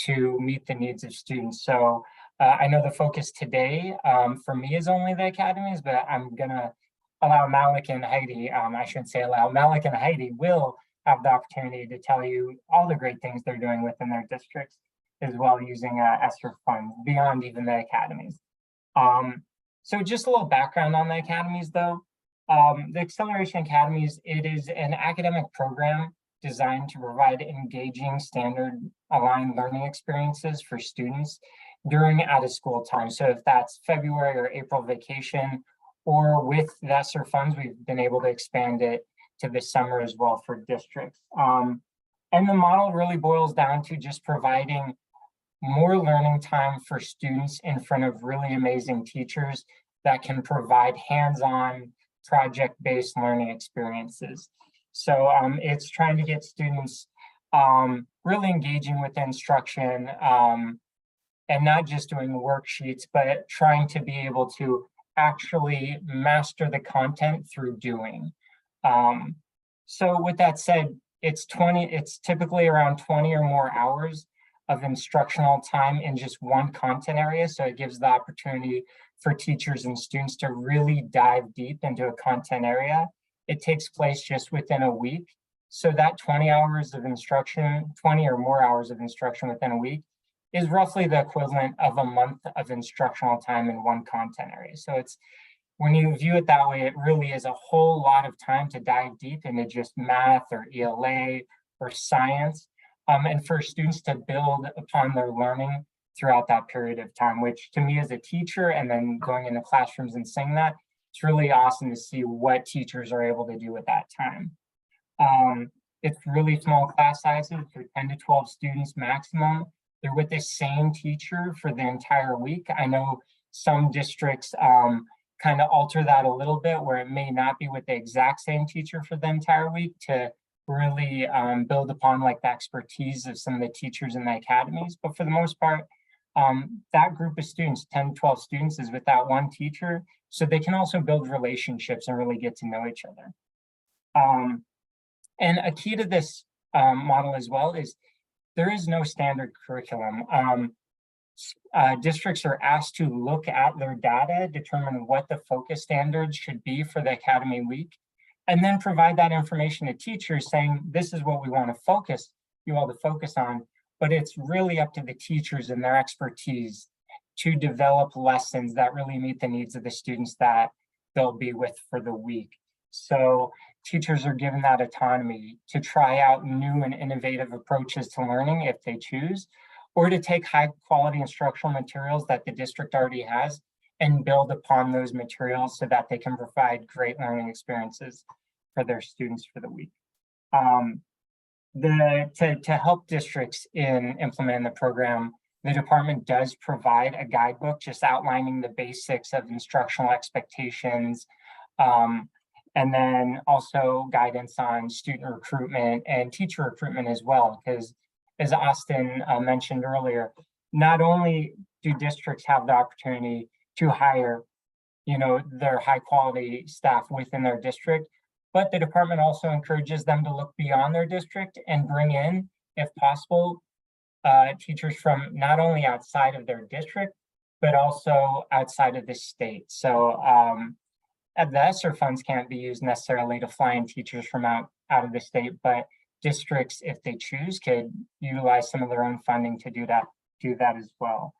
to meet the needs of students. So I know the focus today for me is only the academies, but I'm gonna allow Malik and Heidi, I shouldn't say allow, Malik and Heidi will have the opportunity to tell you all the great things they're doing within their districts as well, using ESSER funds beyond even the academies. So just a little background on the academies though. The Acceleration Academies, it is an academic program designed to provide engaging, standard-aligned learning experiences for students during out-of-school time. So if that's February or April vacation, or with the ESSER funds, we've been able to expand it to the summer as well for districts. And the model really boils down to just providing more learning time for students in front of really amazing teachers that can provide hands-on project-based learning experiences. So it's trying to get students really engaging with instruction and not just doing worksheets, but trying to be able to actually master the content through doing. So with that said, it's typically around 20 or more hours of instructional time in just one content area. So it gives the opportunity for teachers and students to really dive deep into a content area. It takes place just within a week. So that 20 hours of instruction, 20 or more hours of instruction within a week is roughly the equivalent of a month of instructional time in one content area. So it's, when you view it that way, it really is a whole lot of time to dive deep into just math or ELA or science, and for students to build upon their learning throughout that period of time, which to me as a teacher and then going into classrooms and seeing that, it's really awesome to see what teachers are able to do with that time. It's really small class sizes for 10 to 12 students maximum. they're with the same teacher for the entire week. I know some districts kind of alter that a little bit, where it may not be with the exact same teacher for the entire week to really build upon like the expertise of some of the teachers in the academies. But for the most part, that group of students, 10, 12 students, is with that one teacher, so they can also build relationships and really get to know each other. And a key to this model as well is there is no standard curriculum. Districts are asked to look at their data, determine what the focus standards should be for the academy week, and then provide that information to teachers saying, this is what we want to focus, you all to focus on, but it's really up to the teachers and their expertise to develop lessons that really meet the needs of the students that they'll be with for the week. So teachers are given that autonomy to try out new and innovative approaches to learning if they choose, or to take high quality instructional materials that the district already has and build upon those materials so that they can provide great learning experiences for their students for the week. To help districts in implementing the program, the department does provide a guidebook just outlining the basics of instructional expectations, and then also guidance on student recruitment and teacher recruitment as well, because as Austin mentioned earlier, not only do districts have the opportunity to hire, their high quality staff within their district, but the department also encourages them to look beyond their district and bring in, if possible, teachers from not only outside of their district, but also outside of the state. So the ESSER funds can't be used necessarily to fly in teachers from out of the state, but districts, if they choose, could utilize some of their own funding to do that as well.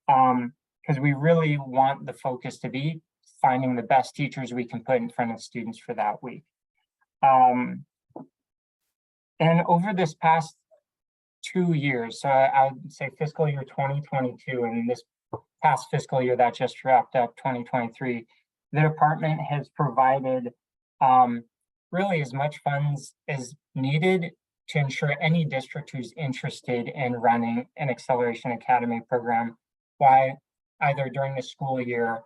Because we really want the focus to be finding the best teachers we can put in front of students for that week. And over this past 2 years, so I would say fiscal year 2022 and this past fiscal year that just wrapped up, 2023, the department has provided really as much funds as needed to ensure any district who's interested in running an Acceleration Academy program, why either during the school year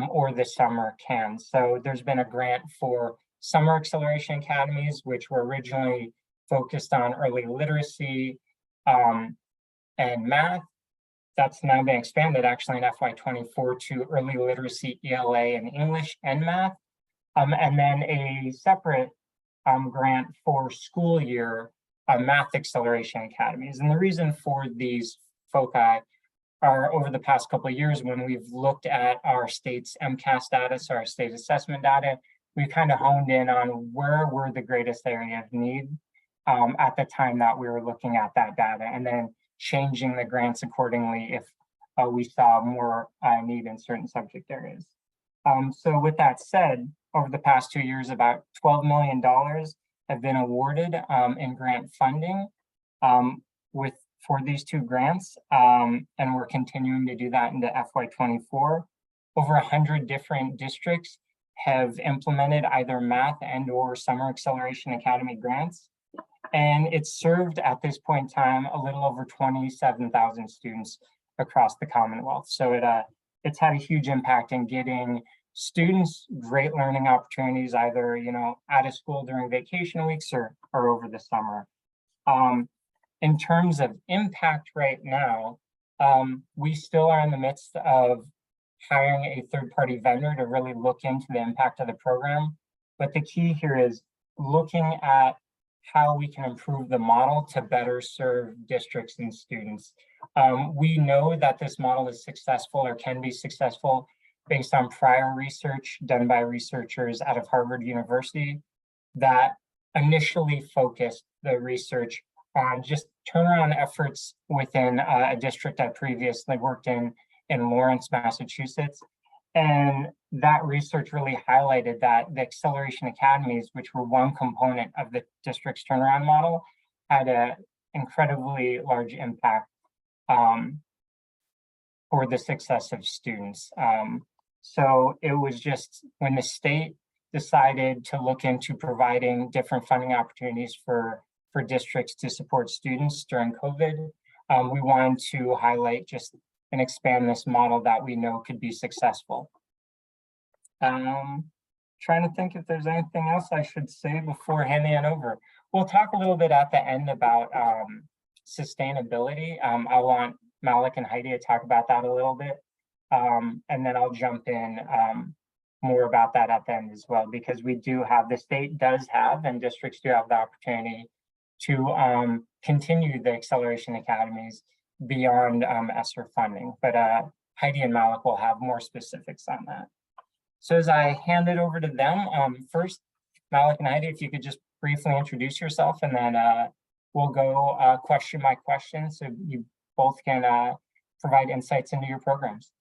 or the summer can. So there's been a grant for summer Acceleration Academies, which were originally focused on early literacy and math. That's now been expanded actually in FY24 to early literacy, ELA, and English and math. And then a separate grant for school year math Acceleration Academies. And the reason for these foci are over the past couple of years when we've looked at our state's MCAS data, so our state assessment data, we kind of honed in on where were the greatest area of need at the time that we were looking at that data, and then changing the grants accordingly if we saw more need in certain subject areas. So with that said, over the past 2 years, about $12 million have been awarded in grant funding for these two grants, and we're continuing to do that into FY24. Over 100 different districts have implemented either math and or summer Acceleration Academy grants. And it's served at this point in time a little over 27,000 students across the Commonwealth. So it's had a huge impact in getting students great learning opportunities, either out of school during vacation weeks or over the summer. In terms of impact right now, we still are in the midst of hiring a third-party vendor to really look into the impact of the program. But the key here is looking at how we can improve the model to better serve districts and students. We know that this model is successful or can be successful based on prior research done by researchers out of Harvard University that initially focused the research on just turnaround efforts within a district I previously worked in Lawrence, Massachusetts. And that research really highlighted that the Acceleration Academies, which were one component of the district's turnaround model, had an incredibly large impact for the success of students. So it was just when the state decided to look into providing different funding opportunities for districts to support students during COVID, we wanted to highlight just and expand this model that we know could be successful. Trying to think if there's anything else I should say before handing it over. We'll talk a little bit at the end about sustainability. I want Malik and Heidi to talk about that a little bit. And then I'll jump in more about that at the end as well, because we do have, the state does have, and districts do have the opportunity to continue the acceleration academies beyond ESSER funding. But Heidi and Malik will have more specifics on that. So as I hand it over to them, first, Malik and Heidi, if you could just briefly introduce yourself, and then we'll go question by question so you both can provide insights into your programs.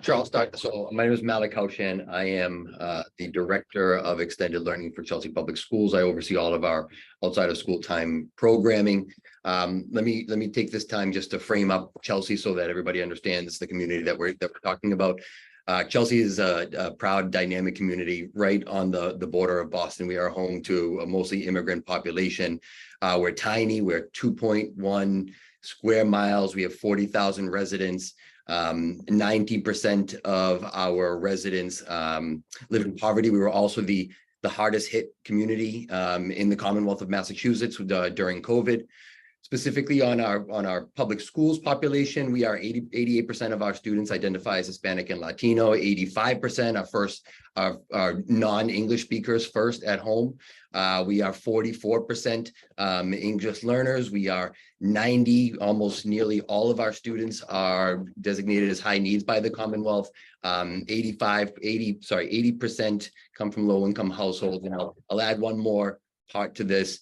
Sure, I'll start. So my name is Malik Haushan. I am the Director of Extended Learning for Chelsea Public Schools. I oversee all of our outside of school time programming. Let me take this time just to frame up Chelsea so that everybody understands the community that we're talking about. Chelsea is a proud, dynamic community right on the border of Boston. We are home to a mostly immigrant population. We're tiny. We're 2.1 square miles. We have 40,000 residents. 90% of our residents live in poverty. We were also the hardest hit community in the Commonwealth of Massachusetts during COVID. Specifically on our public schools population, we are 88% of our students identify as Hispanic and Latino, 85% are non-English speakers first at home. We are 44% English learners. We are 90, almost nearly all of our students are designated as high needs by the Commonwealth. 80% come from low income households. And I'll add one more part to this.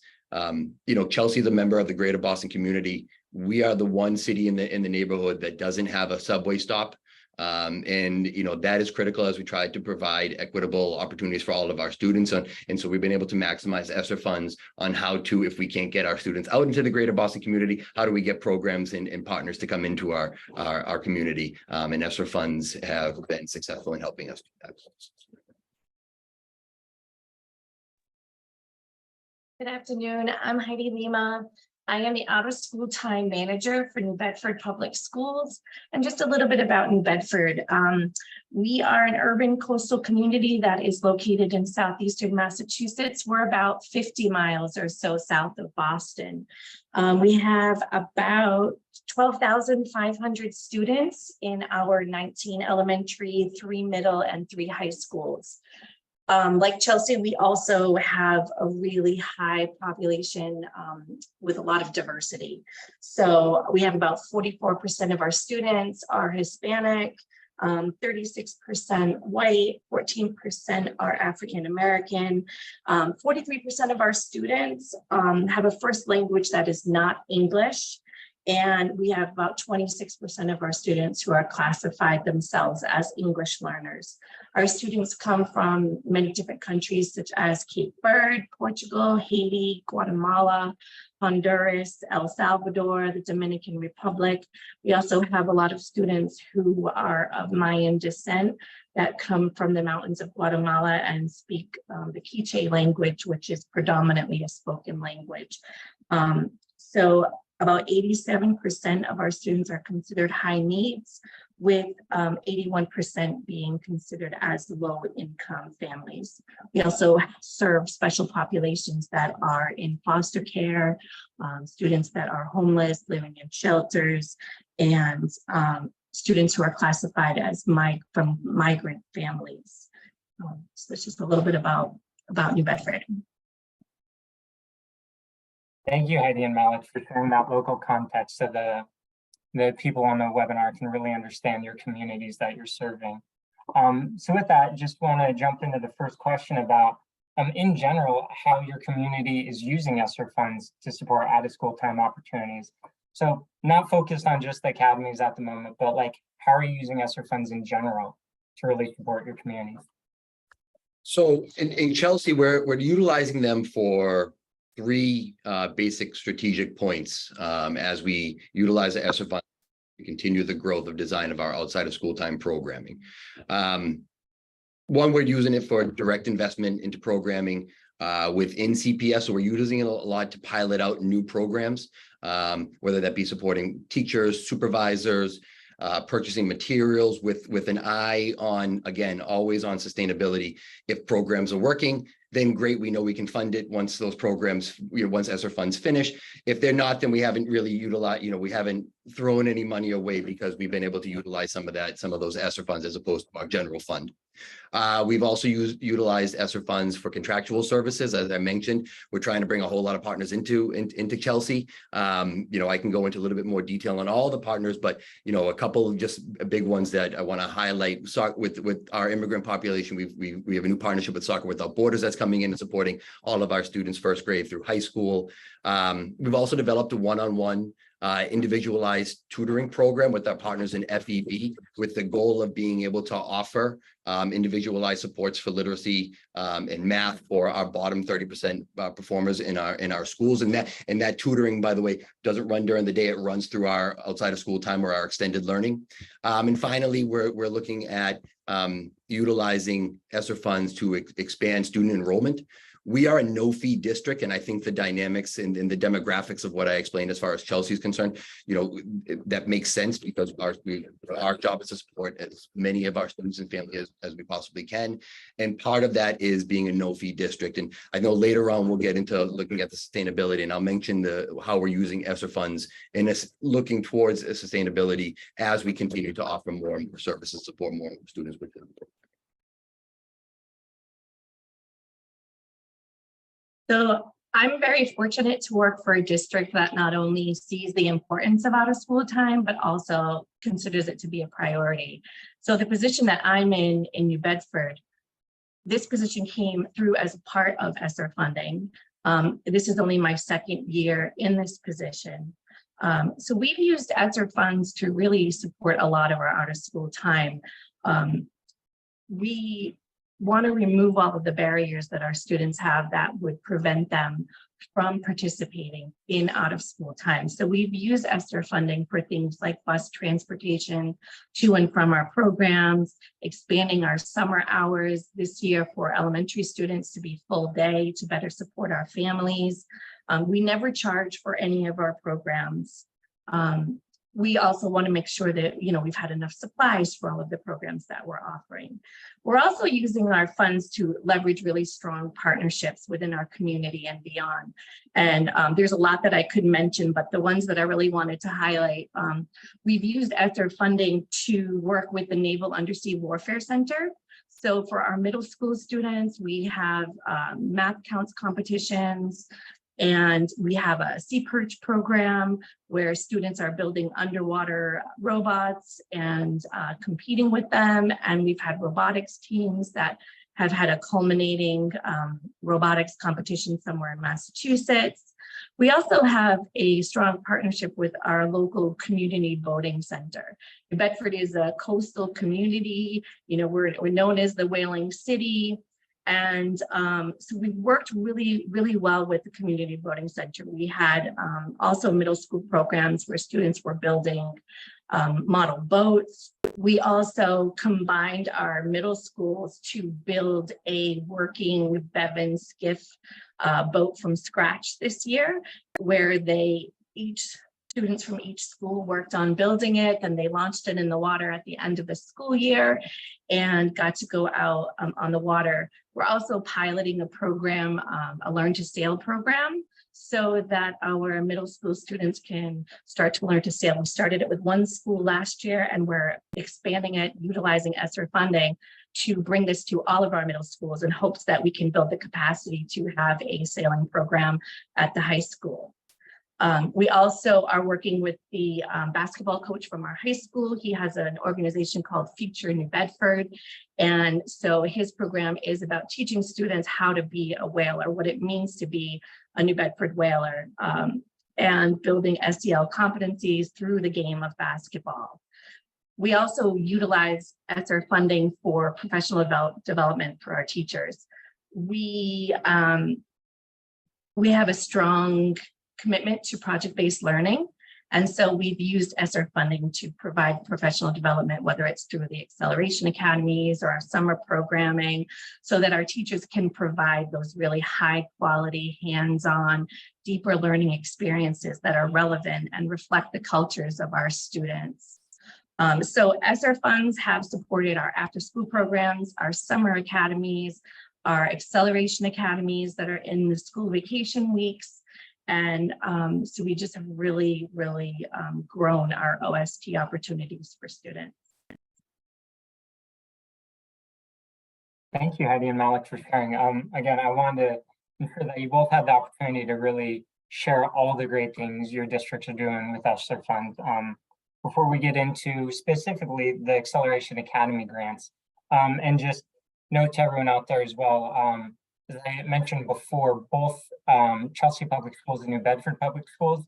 Chelsea is a member of the greater Boston community. We are the one city in the neighborhood that doesn't have a subway stop. And that is critical as we try to provide equitable opportunities for all of our students. And so we've been able to maximize ESSER funds on how to, if we can't get our students out into the greater Boston community, how do we get programs and partners to come into our community? And ESSER funds have been successful in helping us do that. Good afternoon. I'm Heidi Lima. I am the out of school time manager for New Bedford Public Schools. And just a little bit about New Bedford. We are an urban coastal community that is located in southeastern Massachusetts. We're about 50 miles or so south of Boston. We have about 12,500 students in our 19 elementary, 3 middle, and 3 high schools. Like Chelsea, we also have a really high population with a lot of diversity. So we have about 44% of our students are Hispanic, 36% white, 14% are African American. 43% of our students have a first language that is not English. And we have about 26% of our students who are classified themselves as English learners. Our students come from many different countries such as Cape Verde, Portugal, Haiti, Guatemala, Honduras, El Salvador, the Dominican Republic. We also have a lot of students who are of Mayan descent that come from the mountains of Guatemala and speak the Quiche language, which is predominantly a spoken language. So about 87% of our students are considered high needs, with 81% being considered as low income families. We also serve special populations that are in foster care, students that are homeless, living in shelters, and students who are classified as from migrant families. So it's just a little bit about New Bedford. Thank you, Heidi and Malik, for sharing that local context so the people on the webinar can really understand your communities that you're serving. So with that, just want to jump into the first question about, in general, how your community is using ESSER funds to support out-of-school time opportunities. So not focused on just the academies at the moment, but like, how are you using ESSER funds in general to really support your community? So in Chelsea, we're utilizing them for 3 basic strategic points as we utilize the ESSER fund to continue the growth of design of our outside of school time programming. One, we're using it for direct investment into programming. within CPS. So we're using it a lot to pilot out new programs, whether that be supporting teachers, supervisors, purchasing materials with an eye on, again, always on sustainability. If programs are working, then great, we know we can fund it once those programs, once ESSER funds finish. If they're not, then we haven't really utilized, we haven't thrown any money away because we've been able to utilize some of those ESSER funds as opposed to our general fund. We've also utilized ESSER funds for contractual services. As I mentioned, we're trying to bring a whole lot of partners into Chelsea. I can go into a little bit more detail on all the partners, but a couple of just big ones that I want to highlight. With our immigrant population, we have a new partnership with Soccer Without Borders that's coming in and supporting all of our students first grade through high school. We've also developed a one-on-one individualized tutoring program with our partners in FEB, with the goal of being able to offer individualized supports for literacy and math for our bottom 30% performers in our schools. And that tutoring, by the way, doesn't run during the day. It runs through our outside of school time or our extended learning. And finally, we're looking at utilizing ESSER funds to expand student enrollment. We are a no-fee district, and I think the dynamics and the demographics of what I explained as far as Chelsea is concerned, that makes sense because our job is to support as many of our students and families as we possibly can. And part of that is being a no-fee district. And I know later on we'll get into looking at the sustainability, and I'll mention how we're using ESSER funds and looking towards sustainability as we continue to offer more and more services, support more students within the program. So I'm very fortunate to work for a district that not only sees the importance of out of school time, but also considers it to be a priority. So the position that I'm in New Bedford, this position came through as a part of ESSER funding. This is only my second year in this position. So we've used ESSER funds to really support a lot of our out of school time. We want to remove all of the barriers that our students have that would prevent them from participating in out of school time. So we've used ESSER funding for things like bus transportation to and from our programs, expanding our summer hours this year for elementary students to be full day to better support our families. We never charge for any of our programs. We also want to make sure that, we've had enough supplies for all of the programs that we're offering. We're also using our funds to leverage really strong partnerships within our community and beyond. And there's a lot that I could mention, but the ones that I really wanted to highlight, we've used ESSER funding to work with the Naval Undersea Warfare Center. So for our middle school students, we have math counts competitions, and we have a Sea Perch program where students are building underwater robots and competing with them. And we've had robotics teams that have had a culminating robotics competition somewhere in Massachusetts. We also have a strong partnership with our local community boating center. New Bedford is a coastal community. We're known as the Whaling City. And so we worked really, really well with the community boating center. We had also middle school programs where students were building model boats. We also combined our middle schools to build a working Bevan skiff boat from scratch this year, where students from each school worked on building it, and they launched it in the water at the end of the school year and got to go out on the water. We're also piloting a program, a Learn to Sail program, so that our middle school students can start to learn to sail. We started it with one school last year, and we're expanding it, utilizing ESSER funding to bring this to all of our middle schools in hopes that we can build the capacity to have a sailing program at the high school. We also are working with the basketball coach from our high school. He has an organization called Future New Bedford. And so his program is about teaching students how to be a whaler, what it means to be a New Bedford whaler, and building SEL competencies through the game of basketball. We also utilize ESSER funding for professional development for our teachers. We have a strong commitment to project-based learning. And so we've used ESSER funding to provide professional development, whether it's through the Acceleration Academies or our summer programming, so that our teachers can provide those really high quality, hands-on, deeper learning experiences that are relevant and reflect the cultures of our students. So ESSER funds have supported our after-school programs, our summer academies, our acceleration academies that are in the school vacation weeks. And so we just have really, really grown our OST opportunities for students. Thank you, Heidi and Malik, for sharing. Again, I wanted to ensure that you both had the opportunity to really share all the great things your districts are doing with ESSER funds. Before we get into specifically the Acceleration Academy grants, and just note to everyone out there as well, as I mentioned before, both Chelsea Public Schools and New Bedford Public Schools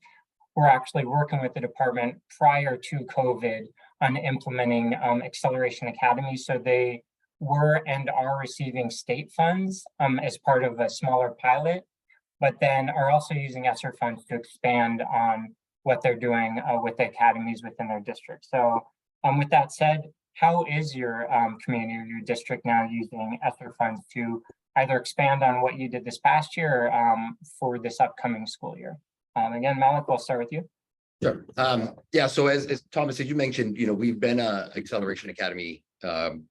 were actually working with the department prior to COVID on implementing Acceleration Academy. So they were and are receiving state funds as part of a smaller pilot, but then are also using ESSER funds to expand on what they're doing with the academies within their district. So with that said, how is your community or your district now using ESSER funds to either expand on what you did this past year or for this upcoming school year? Again, Malik, we'll start with you. Sure. Yeah, so as Thomas, as you mentioned, we've been a Acceleration Academy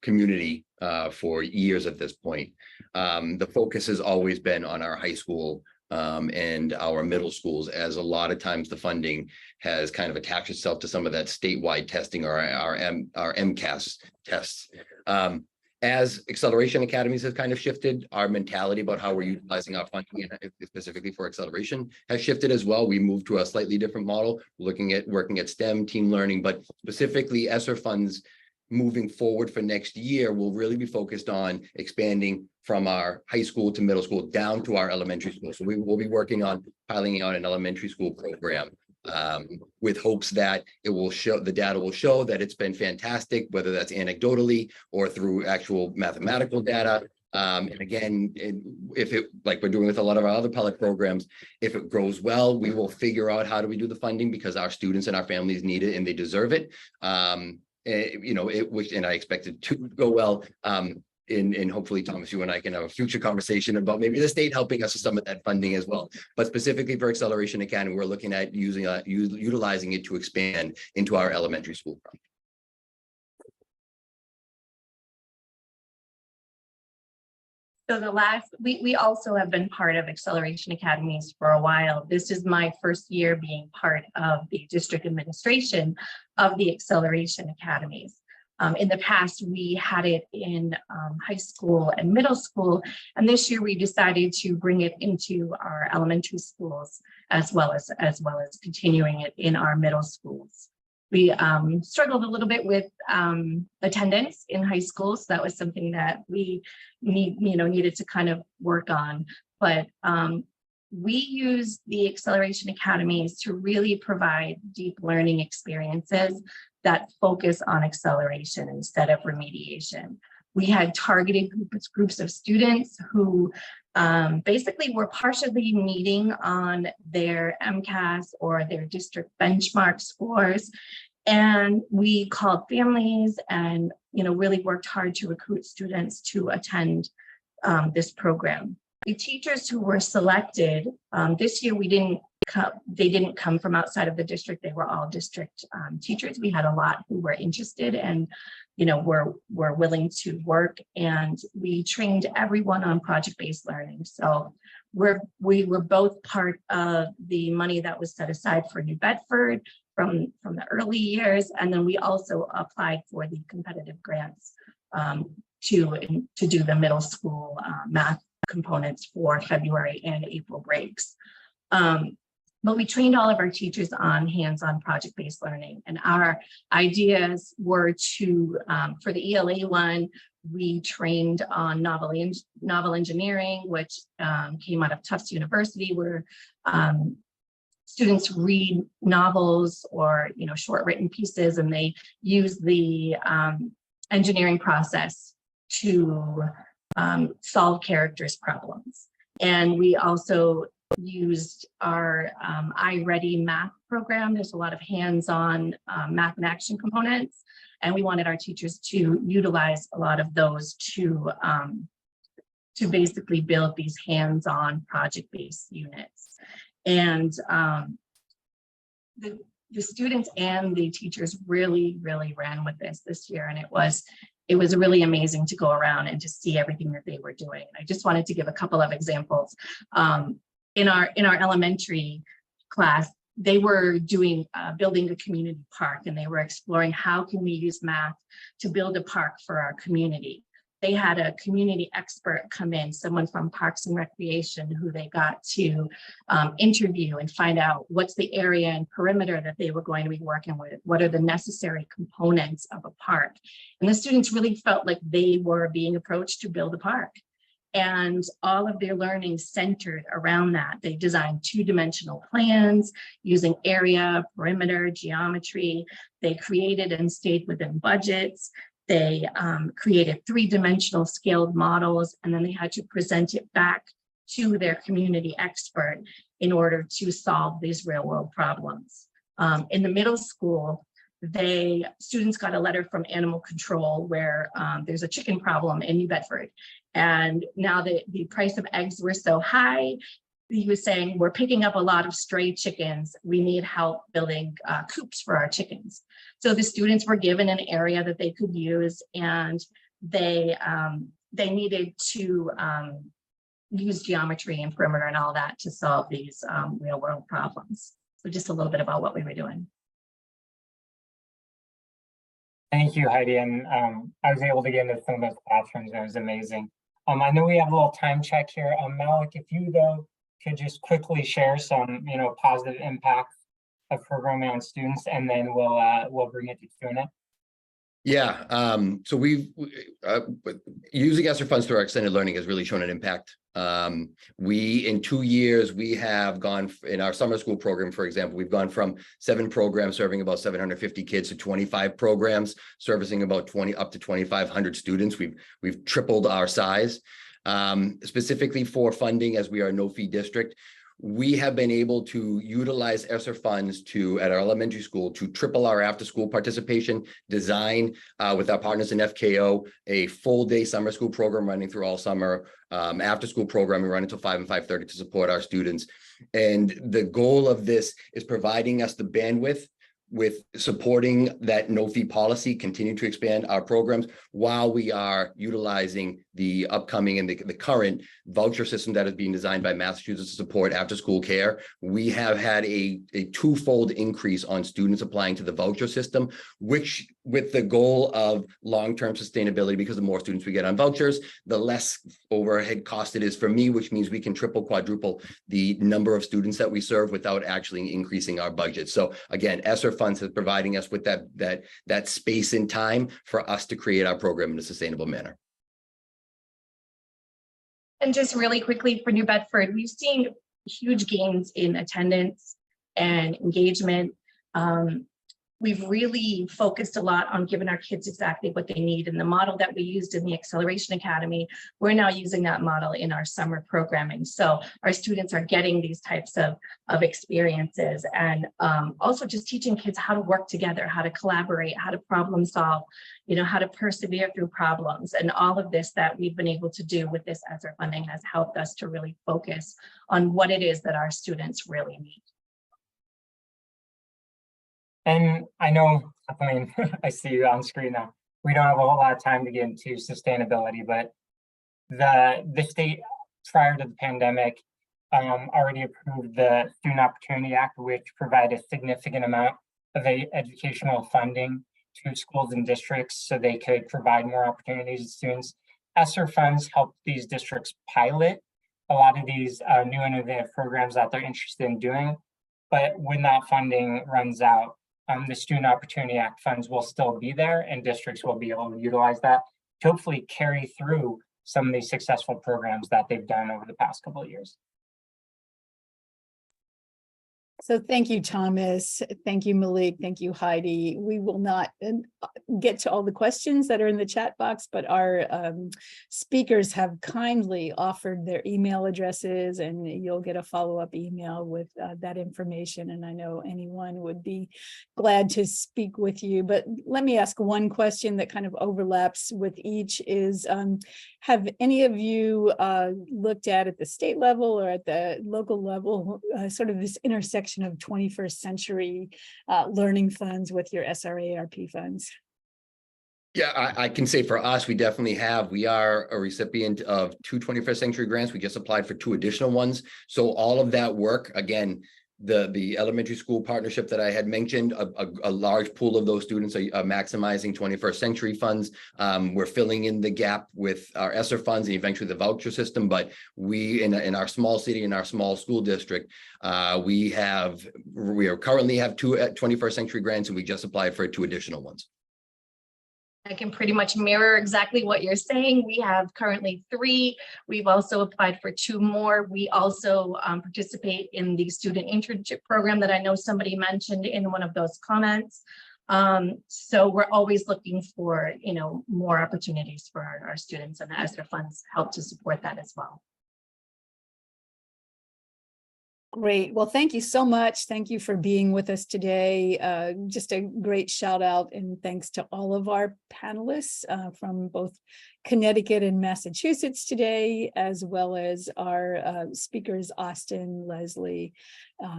community for years at this point. The focus has always been on our high school and our middle schools, as a lot of times the funding has kind of attached itself to some of that statewide testing or our MCAS tests. As Acceleration Academies has kind of shifted, our mentality about how we're utilizing our funding, and specifically for acceleration, has shifted as well. We moved to a slightly different model, working at STEM, team learning, but specifically ESSER funds moving forward for next year will really be focused on expanding from our high school to middle school down to our elementary school. So we will be working on piloting out an elementary school program with hopes that it will show, the data will show that it's been fantastic, whether that's anecdotally or through actual mathematical data. And again, if it, like we're doing with a lot of our other pilot programs, if it grows well, we will figure out how do we do the funding, because our students and our families need it and they deserve it. And I expect it to go well. And hopefully, Thomas, you and I can have a future conversation about maybe the state helping us with some of that funding as well. But specifically for Acceleration Academy, we're looking at utilizing it to expand into our elementary school. So we also have been part of Acceleration Academies for a while. This is my first year being part of the district administration of the Acceleration Academies. In the past, we had it in high school and middle school, and this year we decided to bring it into our elementary schools as well as continuing it in our middle schools. We struggled a little bit with attendance in high school, so that was something that we needed to kind of work on. But we use the Acceleration Academies to really provide deep learning experiences that focus on acceleration instead of remediation. We had targeted groups of students who basically were partially meeting on their MCAS or their district benchmark scores. And we called families and really worked hard to recruit students to attend this program. The teachers who were selected this year, they didn't come from outside of the district. They were all district teachers. We had a lot who were interested and were willing to work, and we trained everyone on project-based learning. So we were both part of the money that was set aside for New Bedford from the early years, and then we also applied for the competitive grants to do the middle school math components for February and April breaks. But we trained all of our teachers on hands-on project-based learning, and our ideas were to, for the ELA one, we trained on novel engineering, which came out of Tufts University, where students read novels or short written pieces, and they use the engineering process to solve characters' problems. And we also used our iReady math program. There's a lot of hands-on math and action components, and we wanted our teachers to utilize a lot of those to basically build these hands-on project-based units. And the students and the teachers really ran with this year, and it was really amazing to go around and to see everything that they were doing. I just wanted to give a couple of examples. In our elementary class, they were doing building a community park, and they were exploring how can we use math to build a park for our community. They had a community expert come in, someone from Parks and Recreation, who they got to interview and find out what's the area and perimeter that they were going to be working with, what are the necessary components of a park. And the students really felt like they were being approached to build a park. And all of their learning centered around that. They designed two-dimensional plans using area, perimeter, geometry. They created and stayed within budgets. They created three-dimensional scaled models, and then they had to present it back to their community expert in order to solve these real-world problems. In the middle school, students got a letter from animal control where there's a chicken problem in New Bedford. And now the price of eggs were so high, he was saying, we're picking up a lot of stray chickens. We need help building coops for our chickens. So the students were given an area that they could use, and they needed to use geometry and perimeter and all that to solve these real world problems. So just a little bit about what we were doing. Thank you, Heidi. And I was able to get into some of those classrooms, and it was amazing. I know we have a little time check here. Malik, if you though could just quickly share some, positive impacts of programming on students, and then we'll bring it to Q&A. Yeah, so we've using ESSER funds through our extended learning has really shown an impact. In 2 years, we have gone in our summer school program, for example, we've gone from 7 programs serving about 750 kids to 25 programs servicing about up to 2,500 students. We've tripled our size. Specifically for funding, as we are a no-fee district, we have been able to utilize ESSER funds at our elementary school to triple our after-school participation, design with our partners in FKO, a full-day summer school program running through all summer, after-school programming running until 5 and 5:30 to support our students. And the goal of this is providing us the bandwidth with supporting that no-fee policy, continue to expand our programs while we are utilizing the upcoming and the current voucher system that is being designed by Massachusetts to support after-school care. We have had a twofold increase on students applying to the voucher system, which with the goal of long-term sustainability, because the more students we get on vouchers, the less overhead cost it is for me, which means we can triple, quadruple the number of students that we serve without actually increasing our budget. So again, ESSER funds is providing us with that space and time for us to create our program in a sustainable manner. And just really quickly for New Bedford, we've seen huge gains in attendance and engagement. We've really focused a lot on giving our kids exactly what they need. And the model that we used in the Acceleration Academy, we're now using that model in our summer programming. So our students are getting these types of experiences, and also just teaching kids how to work together, how to collaborate, how to problem solve, how to persevere through problems. And all of this that we've been able to do with this ESSER funding has helped us to really focus on what it is that our students really need. And I know, Kathleen, I see you on screen now. We don't have a whole lot of time to get into sustainability, but the state prior to the pandemic already approved the Student Opportunity Act, which provided a significant amount of educational funding to schools and districts so they could provide more opportunities to students. ESSER funds help these districts pilot a lot of these new innovative programs that they're interested in doing. But when that funding runs out, the Student Opportunity Act funds will still be there, and districts will be able to utilize that to hopefully carry through some of these successful programs that they've done over the past couple of years. So thank you, Thomas. Thank you, Malik. Thank you, Heidi. We will not get to all the questions that are in the chat box, but our speakers have kindly offered their email addresses, and you'll get a follow-up email with that information. And I know anyone would be glad to speak with you. But let me ask one question that kind of overlaps with each is, have any of you looked at the state level or at the local level, sort of this intersection of 21st century learning funds with your SRARP funds? Yeah, I can say for us, we definitely have. We are a recipient of 2 21st century grants. We just applied for 2 additional ones. So all of that work, again, the elementary school partnership that I had mentioned, a large pool of those students are maximizing 21st century funds. We're filling in the gap with our ESSER funds and eventually the voucher system. But we, in our small city, in our small school district, we currently have 2 21st century grants, and we just applied for 2 additional ones. I can pretty much mirror exactly what you're saying. We have currently 3. We've also applied for 2 more. We also participate in the student internship program that I know somebody mentioned in one of those comments. So we're always looking for, more opportunities for our students, and the ESSER funds help to support that as well. Great. Well, thank you so much. Thank you for being with us today. Just a great shout out and thanks to all of our panelists from both Connecticut and Massachusetts today, as well as our speakers, Austin, Leslie,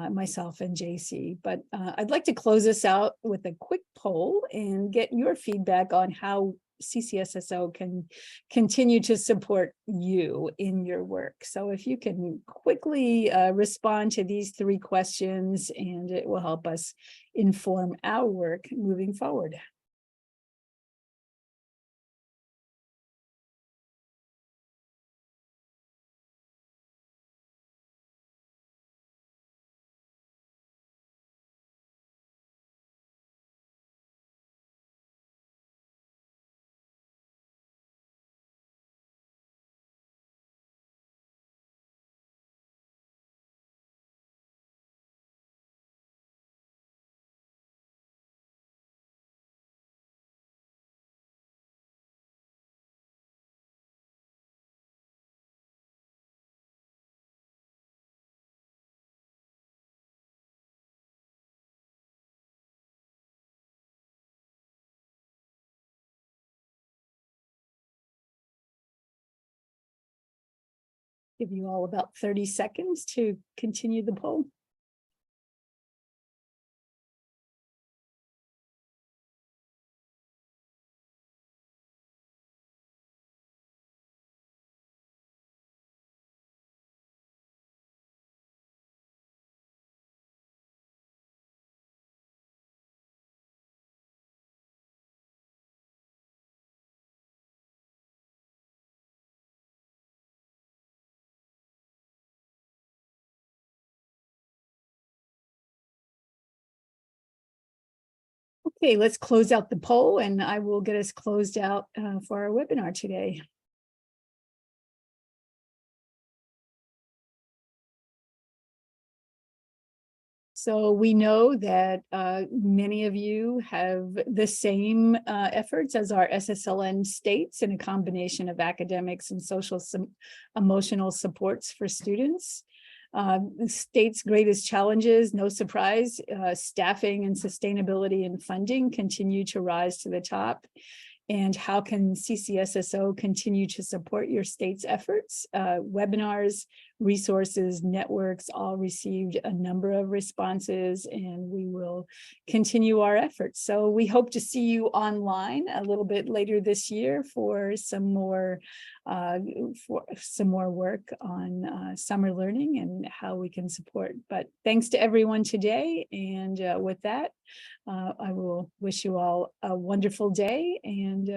myself, and JC. But I'd like to close this out with a quick poll and get your feedback on how CCSSO can continue to support you in your work. So if you can quickly respond to these 3 questions, and it will help us inform our work moving forward. Give you all about 30 seconds to continue the poll. Okay, let's close out the poll, and I will get us closed out for our webinar today. So we know that many of you have the same efforts as our SSLN states in a combination of academics and social emotional supports for students. The state's greatest challenges, no surprise, staffing and sustainability and funding continue to rise to the top. And how can CCSSO continue to support your state's efforts? Webinars, resources, networks all received a number of responses, and we will continue our efforts. So we hope to see you online a little bit later this year for some more work on summer learning and how we can support. But thanks to everyone today, and with that, I will wish you all a wonderful day and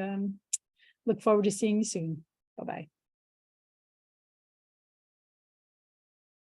look forward to seeing you soon. Bye-bye.